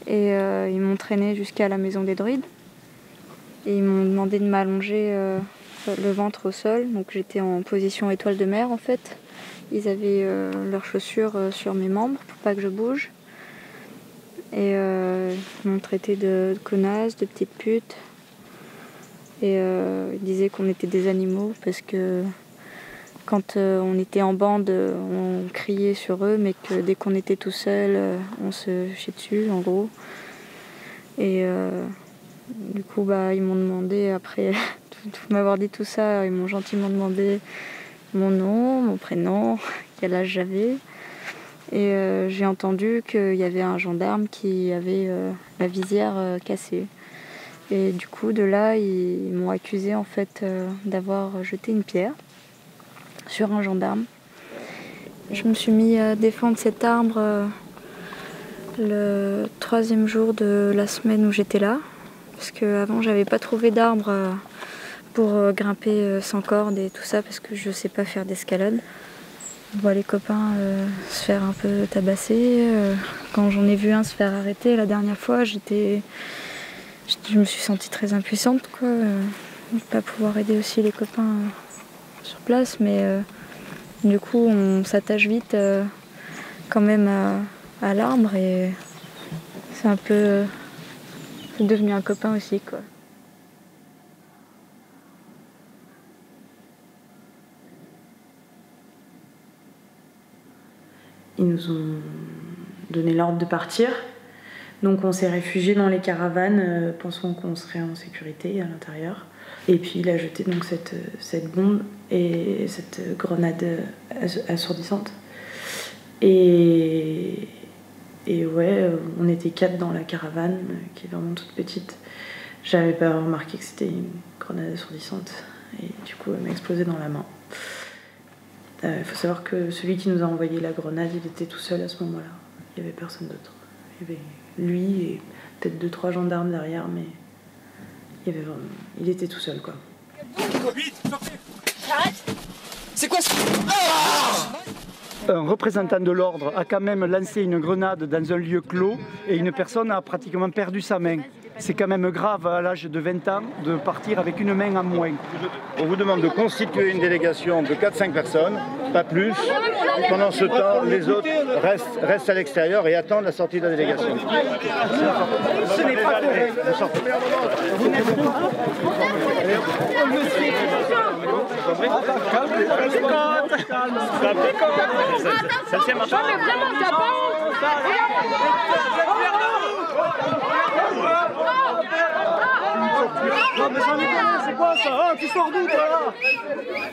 Et ils m'ont traîné jusqu'à la maison des druides. Et ils m'ont demandé de m'allonger le ventre au sol, donc j'étais en position étoile de mer en fait. Ils avaient leurs chaussures sur mes membres pour pas que je bouge. Et ils m'ont traité de connasse, de petite pute. Et ils disaient qu'on était des animaux parce que quand on était en bande, on criait sur eux, mais que dès qu'on était tout seul, on se chiait dessus en gros. Et Du coup, ils m'ont demandé, après m'avoir dit tout ça, ils m'ont gentiment demandé mon nom, mon prénom, quel âge j'avais. Et j'ai entendu qu'il y avait un gendarme qui avait la visière cassée. Et du coup, de là, ils m'ont accusé en fait d'avoir jeté une pierre sur un gendarme. Je me suis mis à défendre cet arbre le 3e jour de la semaine où j'étais là. Parce qu'avant, j'avais pas trouvé d'arbre pour grimper sans corde et tout ça, parce que je sais pas faire d'escalade. On voit les copains se faire un peu tabasser. Quand j'en ai vu un se faire arrêter la dernière fois, je me suis sentie très impuissante, quoi. De pas pouvoir aider aussi les copains sur place, mais du coup on s'attache vite quand même à l'arbre et c'est un peu devenu un copain aussi, quoi. Ils nous ont donné l'ordre de partir. Donc on s'est réfugiés dans les caravanes, pensant qu'on serait en sécurité à l'intérieur. Et puis il a jeté donc cette bombe et cette grenade assourdissante. Et ouais, on était 4 dans la caravane, qui est vraiment toute petite. J'avais pas remarqué que c'était une grenade assourdissante. Et du coup, elle m'a explosé dans la main. Il faut savoir que celui qui nous a envoyé la grenade, il était tout seul à ce moment-là. Il n'y avait personne d'autre. Il y avait lui et peut-être 2-3 gendarmes derrière, mais il était tout seul, quoi. C'est quoi ça? Un représentant de l'ordre a quand même lancé une grenade dans un lieu clos et une personne a pratiquement perdu sa main. C'est quand même grave à l'âge de 20 ans de partir avec une main en moins. On vous demande de constituer une délégation de 4-5 personnes, pas plus. Et pendant ce temps, les autres restent à l'extérieur et attendent la sortie de la délégation. Ce n'est pas correct. Vous n'êtes pas...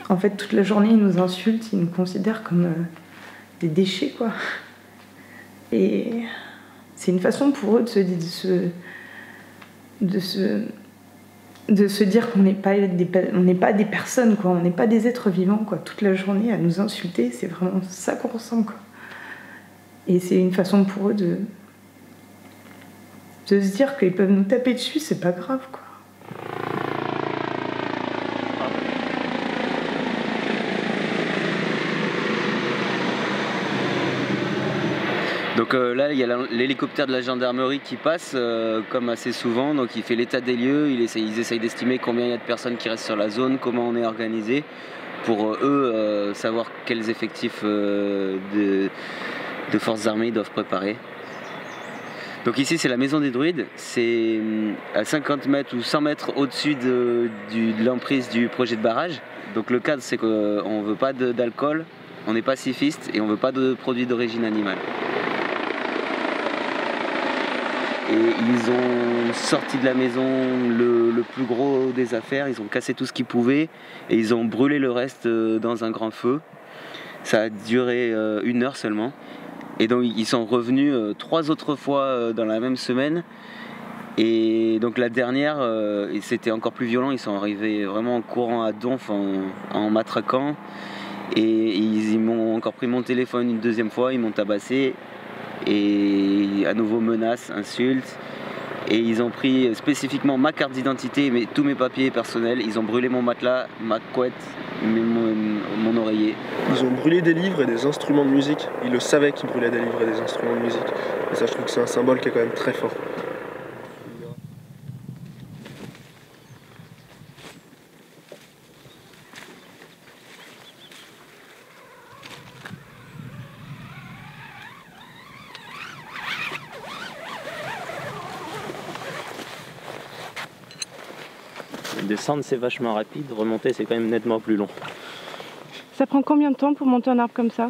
En fait, toute la journée, ils nous insultent, ils nous considèrent comme des déchets, quoi. Et c'est une façon pour eux de se dire qu'on n'est pas des personnes, quoi. On n'est pas des êtres vivants, quoi. Toute la journée à nous insulter, c'est vraiment ça qu'on ressent, quoi. Et c'est une façon pour eux de se dire qu'ils peuvent nous taper dessus, c'est pas grave, quoi. Donc là, il y a l'hélicoptère de la gendarmerie qui passe, comme assez souvent. Donc il fait l'état des lieux, ils essayent d'estimer combien il y a de personnes qui restent sur la zone, comment on est organisé, pour eux savoir quels effectifs de forces armées ils doivent préparer. Donc ici c'est la maison des druides, c'est à 50 mètres ou 100 mètres au-dessus de l'emprise du projet de barrage. Donc le cadre c'est qu'on ne veut pas d'alcool, on est pacifiste et on ne veut pas de produits d'origine animale. Et ils ont sorti de la maison le plus gros des affaires, ils ont cassé tout ce qu'ils pouvaient et ils ont brûlé le reste dans un grand feu. Ça a duré 1 heure seulement. Et donc ils sont revenus 3 autres fois dans la même semaine. Et donc la dernière, c'était encore plus violent, ils sont arrivés vraiment en courant à donf, en matraquant. Et ils m'ont encore pris mon téléphone une 2e fois, ils m'ont tabassé. Et à nouveau menaces, insultes. Et ils ont pris spécifiquement ma carte d'identité, mais tous mes papiers personnels. Ils ont brûlé mon matelas, ma couette, mon oreiller. Ils ont brûlé des livres et des instruments de musique. Ils le savaient qu'ils brûlaient des livres et des instruments de musique. Et ça, je trouve que c'est un symbole qui est quand même très fort. Descendre c'est vachement rapide, remonter c'est quand même nettement plus long. Ça prend combien de temps pour monter un arbre comme ça?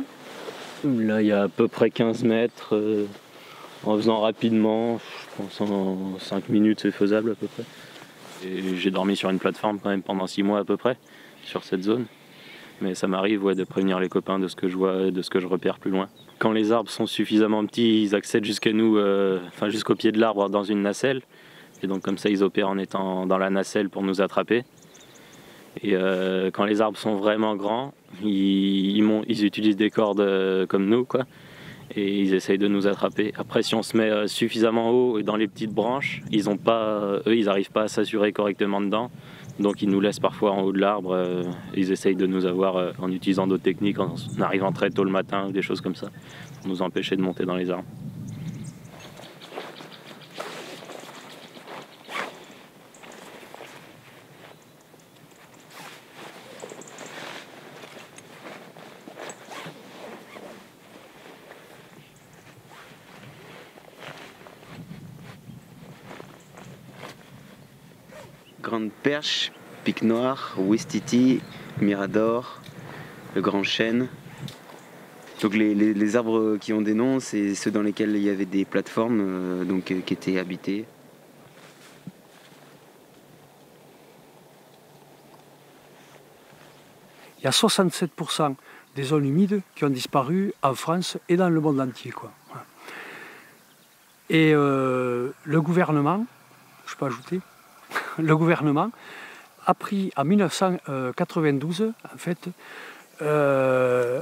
Là il y a à peu près 15 mètres, en faisant rapidement, Je pense en 5 minutes c'est faisable à peu près. Et j'ai dormi sur une plateforme quand même pendant 6 mois à peu près, sur cette zone. Mais ça m'arrive de prévenir les copains de ce que je vois et de ce que je repère plus loin. Quand les arbres sont suffisamment petits, ils accèdent jusqu'à nous, jusqu'au pied de l'arbre dans une nacelle. Et donc comme ça ils opèrent en étant dans la nacelle pour nous attraper. Et quand les arbres sont vraiment grands, ils utilisent des cordes comme nous, quoi. Et ils essayent de nous attraper. Après, si on se met suffisamment haut et dans les petites branches, ils n'arrivent pas à s'assurer correctement dedans. Donc ils nous laissent parfois en haut de l'arbre. Ils essayent de nous avoir en utilisant d'autres techniques, en arrivant très tôt le matin, ou des choses comme ça, pour nous empêcher de monter dans les arbres. Grande Perche, Pic Noir, Ouestiti, Mirador, le Grand Chêne. Donc les arbres qui ont des noms, c'est ceux dans lesquels il y avait des plateformes qui étaient habitées. Il y a 67% des zones humides qui ont disparu en France et dans le monde entier, quoi. Et le gouvernement, je peux ajouter, le gouvernement a pris en 1992, en fait, je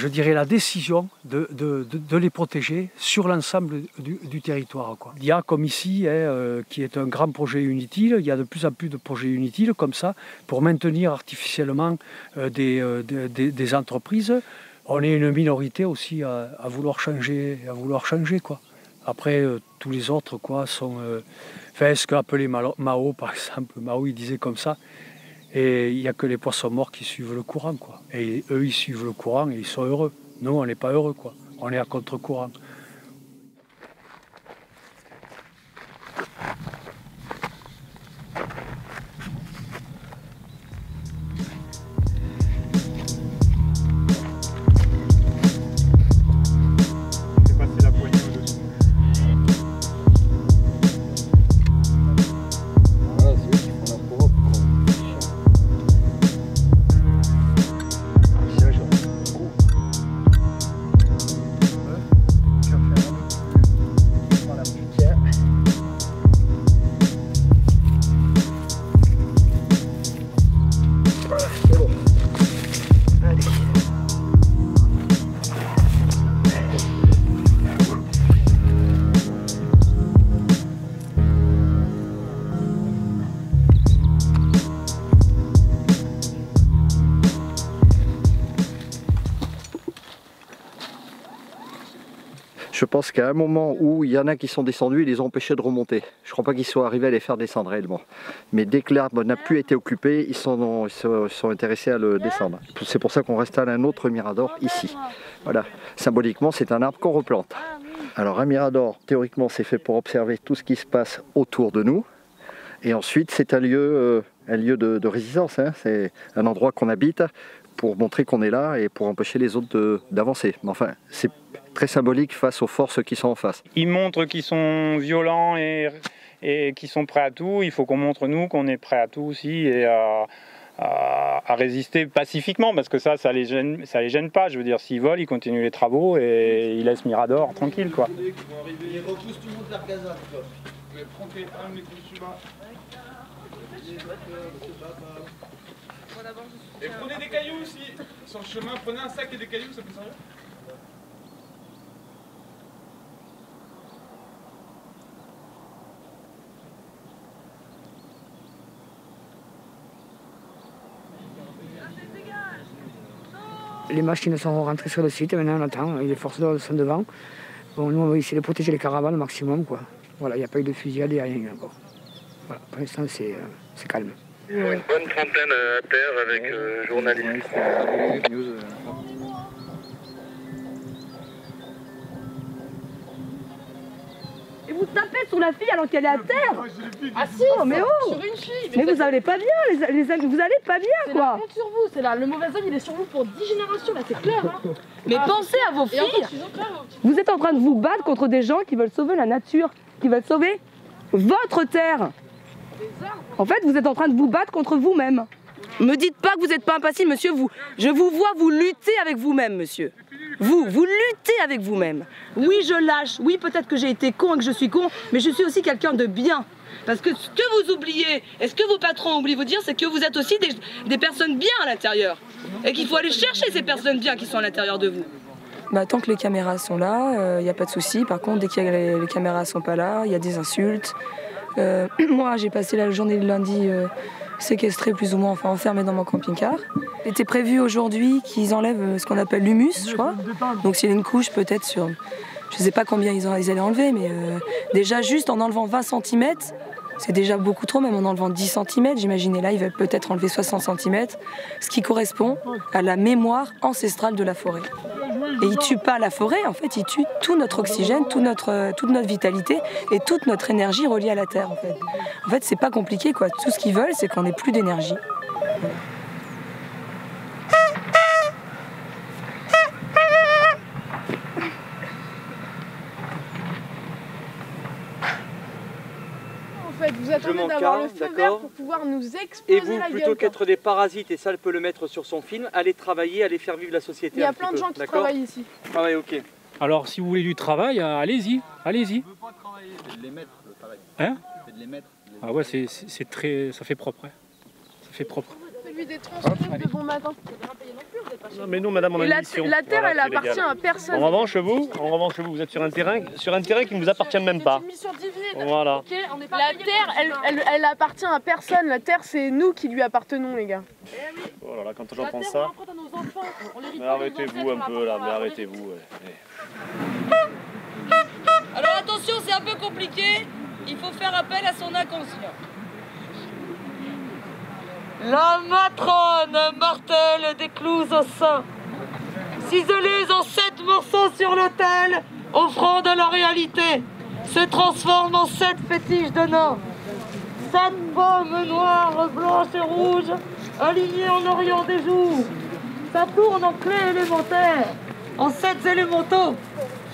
dirais, la décision de les protéger sur l'ensemble du territoire, quoi. Il y a comme ici, qui est un grand projet inutile, il y a de plus en plus de projets inutiles comme ça, pour maintenir artificiellement des entreprises. On est une minorité aussi à vouloir changer, quoi. Après, tous les autres, quoi, sont... ce qu'a appelé Mao, par exemple. Mao, il disait comme ça. Et il n'y a que les poissons morts qui suivent le courant, quoi. Et eux, ils suivent le courant et ils sont heureux. Nous, on n'est pas heureux, quoi. On est à contre-courant. Je pense qu'à un moment où il y en a qui sont descendus, ils les ont empêchés de remonter. Je ne crois pas qu'ils soient arrivés à les faire descendre réellement. Mais dès que l'arbre n'a plus été occupé, ils sont intéressés à le descendre. C'est pour ça qu'on installe un autre mirador ici. Voilà. Symboliquement, c'est un arbre qu'on replante. Alors un mirador, théoriquement, c'est fait pour observer tout ce qui se passe autour de nous. Et ensuite, c'est un lieu de résistance. Hein. C'est un endroit qu'on habite pour montrer qu'on est là et pour empêcher les autres d'avancer. Mais enfin, c'est très symbolique face aux forces qui sont en face. Ils montrent qu'ils sont violents et qu'ils sont prêts à tout. Il faut qu'on montre, nous, qu'on est prêts à tout aussi et à résister pacifiquement, parce que ça les gêne pas. Je veux dire, s'ils volent, ils continuent les travaux et ils laissent Mirador tranquille, quoi. Ils repoussent tout le monde vers Gaza, quoi. Mais et prenez des cailloux aussi. Sur le chemin, prenez un sac et des cailloux, ça peut servir. Les machines sont rentrées sur le site, maintenant on attend, les forces de l'ordre sont devant. Bon, nous on va essayer de protéger les caravanes au maximum, quoi. Voilà, il n'y a pas eu de fusillade et rien encore. Voilà, pour l'instant c'est calme. Une bonne trentaine à terre avec journalistes. Et vous tapez sur la fille alors qu'elle est à terre. Ah si, oh, mais oh. Sur une fille. Mais vous allez pas bien, vous allez pas bien, quoi. C'est la honte sur vous, c'est là, le mauvais œil il est sur vous pour 10 générations, là c'est clair. Hein. Mais pensez à vos filles. Vous êtes en train de vous battre contre des gens qui veulent sauver la nature, qui veulent sauver votre terre. En fait, vous êtes en train de vous battre contre vous-même. Me dites pas que vous n'êtes pas impassible, monsieur. Je vous vois vous lutter avec vous-même, monsieur. Vous luttez avec vous-même. Oui, je lâche. Oui, peut-être que j'ai été con et que je suis con, mais je suis aussi quelqu'un de bien. Parce que ce que vous oubliez, et ce que vos patrons oublient vous dire, c'est que vous êtes aussi des personnes bien à l'intérieur. Et qu'il faut aller chercher ces personnes bien qui sont à l'intérieur de vous. Bah, tant que les caméras sont là, il n'y a pas de souci. Par contre, dès que les caméras ne sont pas là, il y a des insultes. Moi, j'ai passé la journée de lundi séquestrée, plus ou moins, enfin enfermée dans mon camping-car. Il était prévu aujourd'hui qu'ils enlèvent ce qu'on appelle l'humus, je crois. Donc c'est une couche peut-être sur... Je ne sais pas combien ils allaient enlever, mais déjà juste en enlevant 20 cm, c'est déjà beaucoup trop, même en enlevant 10 cm, j'imaginais là, ils veulent peut-être enlever 60 cm, ce qui correspond à la mémoire ancestrale de la forêt. Et ils ne tuent pas la forêt, en fait, ils tuent tout notre oxygène, toute notre vitalité et toute notre énergie reliée à la terre, en fait. En fait, c'est pas compliqué, quoi. Tout ce qu'ils veulent, c'est qu'on n'ait plus d'énergie. Voilà. Vous attendez d'avoir le feu vert pour pouvoir nous exploser et vous, la gueule. plutôt qu'être des parasites, et ça elle peut le mettre sur son film, allez travailler, allez faire vivre la société. Il y a plein de gens qui travaillent ici. Ah ouais, ok. Alors si vous voulez du travail, allez-y, allez-y. C'est de les mettre, le travail. Hein? C'est de les mettre. Ah ouais, c'est très... ça fait propre. Hein. Ça fait propre. Celui des transports de bon matin. Non mais nous, madame, on a une mission. La terre, elle appartient à personne. En revanche, vous êtes sur un terrain qui ne vous appartient même pas. C'est une mission divine. Voilà. Okay, la terre, elle appartient à personne. La terre, c'est nous qui lui appartenons, les gars. Oh là là, quand j'entends ça. Mais arrêtez-vous un peu là, mais arrêtez-vous. Alors attention, c'est un peu compliqué. Il faut faire appel à son inconscient. La matrone mortelle des clous au sein, ciselés en 7 morceaux sur l'autel, offrande à la réalité, se transforme en 7 fétiches de nains. 7 pommes noires, blanches et rouges, alignées en orient des jours. Ça tourne en clés élémentaires, en 7 élémentaux.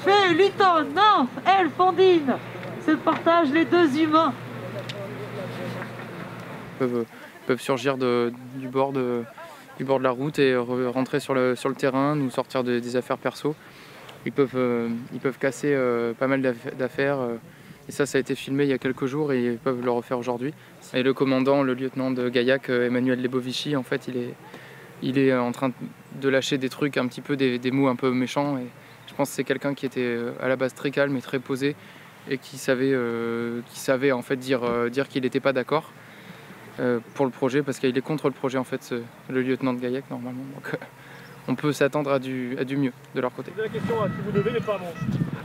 Fées, lutins, nymphes, elfes, ondines, se partagent les 2 humains. Peuvent surgir du bord de la route et rentrer sur le terrain, nous sortir des affaires perso. Ils peuvent casser pas mal d'affaires. Et ça a été filmé il y a quelques jours et ils peuvent le refaire aujourd'hui. Et le commandant, le lieutenant de Gaillac, Emmanuel Lebovici, en fait, il est en train de lâcher des trucs un petit peu, des mots un peu méchants. Et je pense que c'est quelqu'un qui était à la base très calme et très posé et qui savait en fait dire qu'il n'était pas d'accord. Pour le projet, parce qu'il est contre le projet en fait, le lieutenant de Gaillac normalement, donc on peut s'attendre à du mieux de leur côté. La question à qui vous devez n'est pas bon.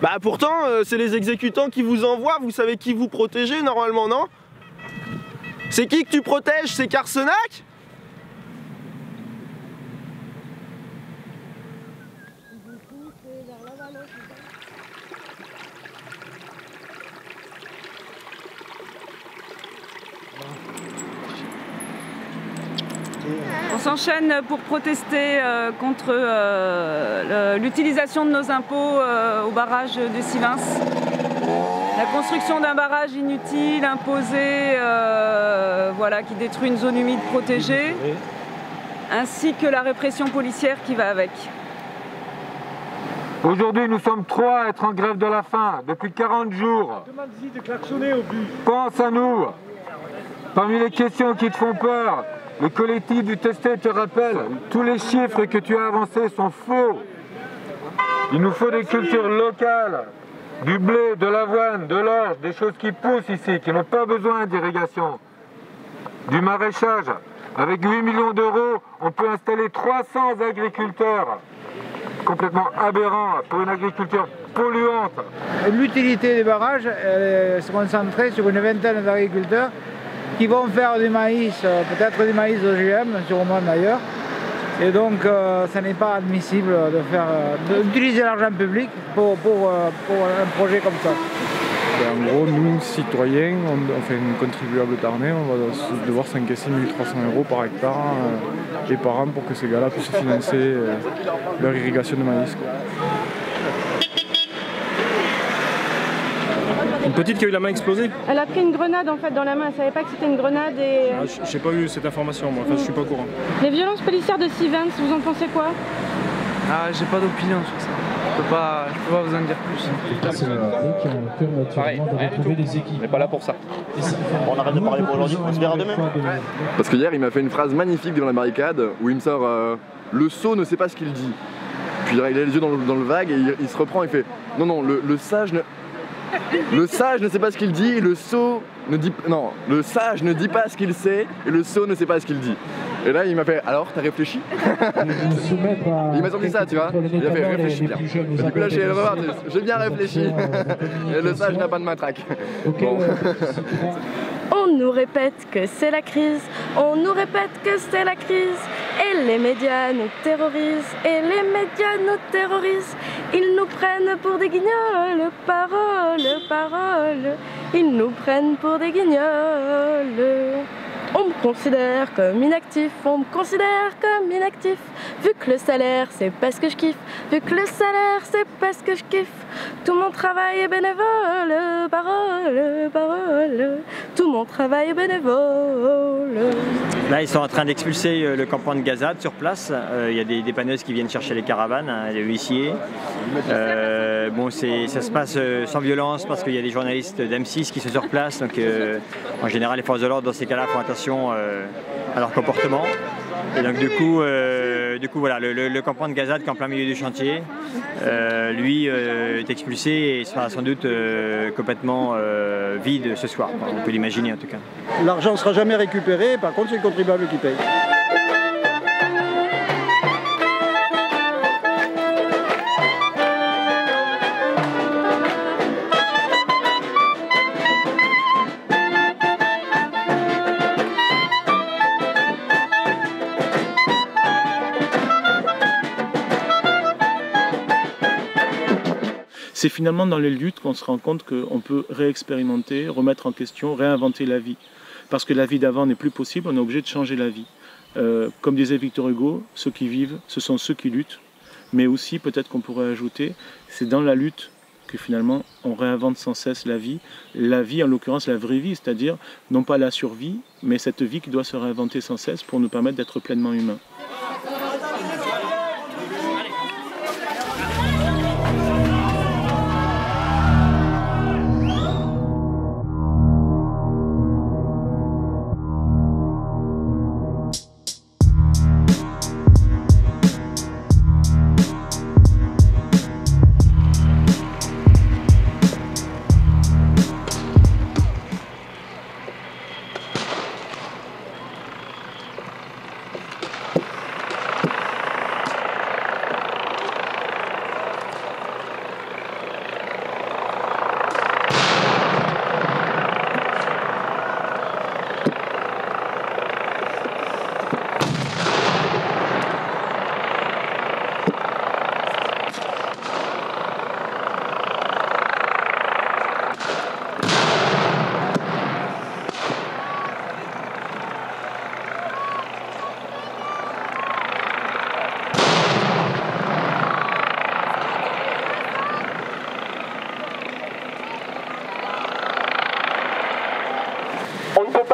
Bah pourtant c'est les exécutants qui vous envoient, vous savez qui vous protégez normalement, non? C'est qui que tu protèges? C'est Carsenac? On s'enchaîne pour protester contre l'utilisation de nos impôts au barrage de Sivins. La construction d'un barrage inutile, imposé, voilà, qui détruit une zone humide protégée, ainsi que la répression policière qui va avec. Aujourd'hui, nous sommes 3 à être en grève de la faim depuis 40 jours. Demande-y de klaxonner au but. Pense à nous. Parmi les questions qui te font peur, le collectif du Testé te rappelle, tous les chiffres que tu as avancés sont faux. Il nous faut des cultures locales, du blé, de l'avoine, de l'orge, des choses qui poussent ici, qui n'ont pas besoin d'irrigation. Du maraîchage. Avec 8 millions d'euros, on peut installer 300 agriculteurs. Complètement aberrant pour une agriculture polluante. L'utilité des barrages se concentrait sur une vingtaine d'agriculteurs qui vont faire du maïs, peut-être du maïs OGM, sûrement d'ailleurs. Et donc, ça n'est pas admissible d'utiliser l'argent public pour un projet comme ça. On gros, nous, citoyens, enfin contribuables tarnais, on va devoir s'encaisser 1300 € par hectare et par an pour que ces gars-là puissent financer leur irrigation de maïs, quoi. Une petite qui a eu la main explosée? Elle a pris une grenade en fait dans la main, elle savait pas que c'était une grenade et... J'ai pas eu cette information moi, enfin je suis pas au courant. Les violences policières de Sivens, vous en pensez quoi? J'ai pas d'opinion sur ça. Je peux pas vous en dire plus. Pareil, rien du tout. On n'est pas là pour ça. Bon, on arrête de parler pour aujourd'hui, on se verra demain. Parce qu'hier il m'a fait une phrase magnifique devant la barricade où il me sort le sot ne sait pas ce qu'il dit. Puis il a les yeux dans le vague et il se reprend et fait non, le sage ne... Le sage ne sait pas ce qu'il dit, et le sot ne dit... Non, le sage ne dit pas ce qu'il sait, et le sot ne sait pas ce qu'il dit. Et là, il m'a fait, alors, t'as réfléchi? Il m'a sorti ça, tu vois. Il a fait, réfléchis bien. Et du coup, là, j'ai bien réfléchi. Et le sage n'a pas de matraque. Bon. On nous répète que c'est la crise, on nous répète que c'est la crise. Et les médias nous terrorisent, et les médias nous terrorisent. Ils nous prennent pour des guignols, parole. Ils nous prennent pour des guignols. On me considère comme inactif, on me considère comme inactif. Vu que le salaire c'est pas ce que je kiffe, vu que le salaire c'est pas ce que je kiffe. Tout mon travail est bénévole, parole. Tout mon travail est bénévole. Là ils sont en train d'expulser le campement de Gazade sur place. Il y a des dépanneuses qui viennent chercher les caravanes, les huissiers. Bon, ça se passe sans violence parce qu'il y a des journalistes d'M6 qui sont sur place. Donc en général les forces de l'ordre dans ces cas-là font attention à leur comportement. Et donc du coup voilà, le campement de Gazade qui est en plein milieu du chantier, lui est expulsé et sera sans doute complètement vide ce soir. On peut l'imaginer en tout cas. L'argent ne sera jamais récupéré, par contre c'est le contribuable qui paye. C'est finalement dans les luttes qu'on se rend compte qu'on peut réexpérimenter, remettre en question, réinventer la vie. Parce que la vie d'avant n'est plus possible, on est obligé de changer la vie. Comme disait Victor Hugo, ceux qui vivent, ce sont ceux qui luttent. Mais aussi, peut-être qu'on pourrait ajouter, c'est dans la lutte que finalement on réinvente sans cesse la vie. La vie, en l'occurrence la vraie vie, c'est-à-dire non pas la survie, mais cette vie qui doit se réinventer sans cesse pour nous permettre d'être pleinement humains.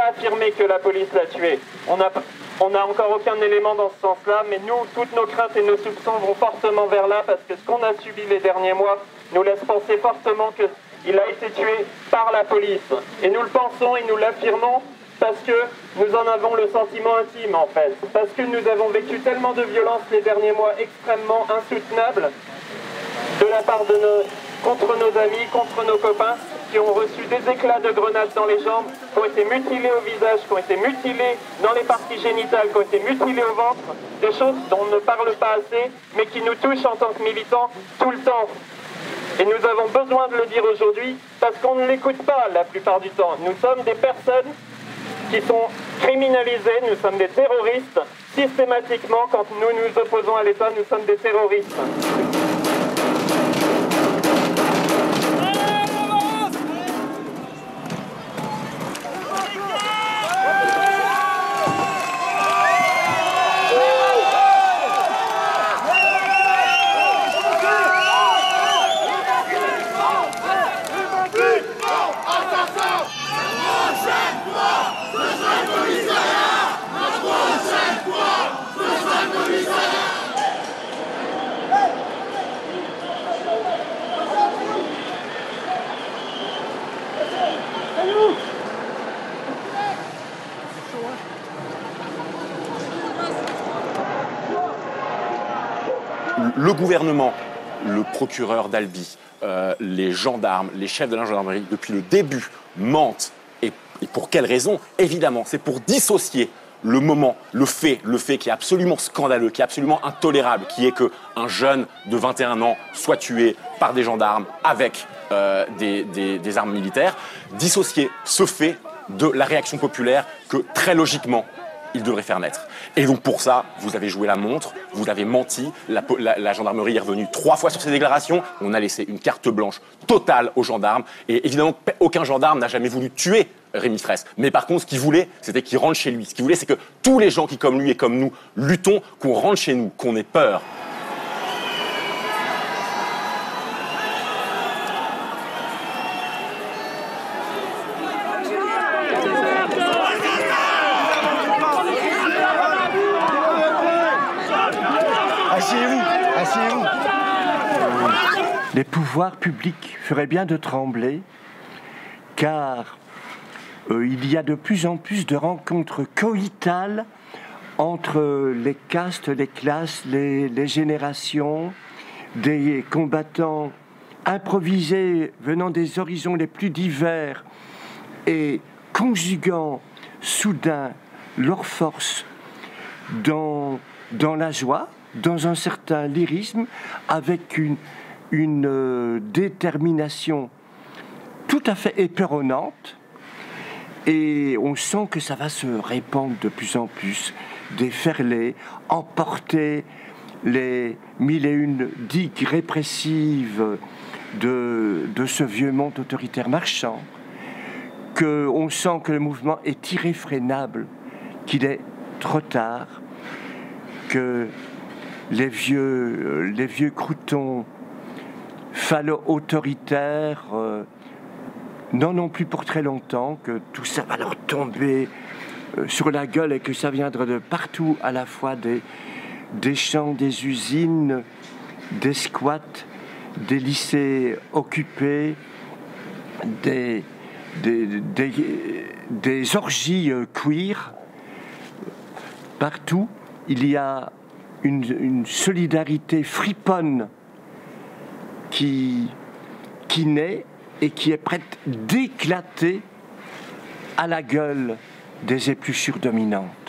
Affirmer que la police l'a tué. On n'a encore aucun élément dans ce sens-là, mais nous, toutes nos craintes et nos soupçons vont fortement vers là parce que ce qu'on a subi les derniers mois nous laisse penser fortement qu'il a été tué par la police. Et nous le pensons et nous l'affirmons parce que nous en avons le sentiment intime en fait. Parce que nous avons vécu tellement de violences les derniers mois extrêmement insoutenables de la part contre nos amis, contre nos copains, qui ont reçu des éclats de grenades dans les jambes, qui ont été mutilés au visage, qui ont été mutilés dans les parties génitales, qui ont été mutilés au ventre, des choses dont on ne parle pas assez, mais qui nous touchent en tant que militants tout le temps. Et nous avons besoin de le dire aujourd'hui, parce qu'on ne l'écoute pas la plupart du temps. Nous sommes des personnes qui sont criminalisées, nous sommes des terroristes. Systématiquement, quand nous nous opposons à l'État, nous sommes des terroristes. le gouvernement, le procureur d'Albi, les gendarmes, les chefs de la gendarmerie, depuis le début, mentent. Et pour quelle raison? Évidemment, c'est pour dissocier le moment, le fait qui est absolument scandaleux, qui est absolument intolérable, qui est qu'un jeune de 21 ans soit tué par des gendarmes avec des armes militaires, dissocier ce fait de la réaction populaire que très logiquement, il devrait faire naître. Et donc pour ça, vous avez joué la montre, vous avez menti, la gendarmerie est revenue 3 fois sur ses déclarations, on a laissé une carte blanche totale aux gendarmes, et évidemment, aucun gendarme n'a jamais voulu tuer Rémi Fraisse. Mais par contre, ce qu'il voulait, c'était qu'il rentre chez lui. Ce qu'il voulait, c'est que tous les gens qui, comme lui et comme nous, luttons, qu'on rentre chez nous, qu'on ait peur. Asseyez-vous. Les pouvoirs publics feraient bien de trembler, car il y a de plus en plus de rencontres coïtales entre les castes, les classes, les générations, des combattants improvisés venant des horizons les plus divers et conjuguant soudain leurs forces dans la joie, dans un certain lyrisme, avec une détermination tout à fait épeuronnante. Et on sent que ça va se répandre de plus en plus, déferler, emporter les 1001 digues répressives de ce vieux monde autoritaire marchand, qu'on sent que le mouvement est irréfrénable, qu'il est trop tard, que les vieux croutons phallo-autoritaires n'en ont plus pour très longtemps, que tout ça va leur tomber sur la gueule et que ça viendra de partout, à la fois des champs, des usines, des squats, des lycées occupés, des orgies queer. Partout, il y a une solidarité friponne qui naît et qui est prête d'éclater à la gueule des épluchures dominantes.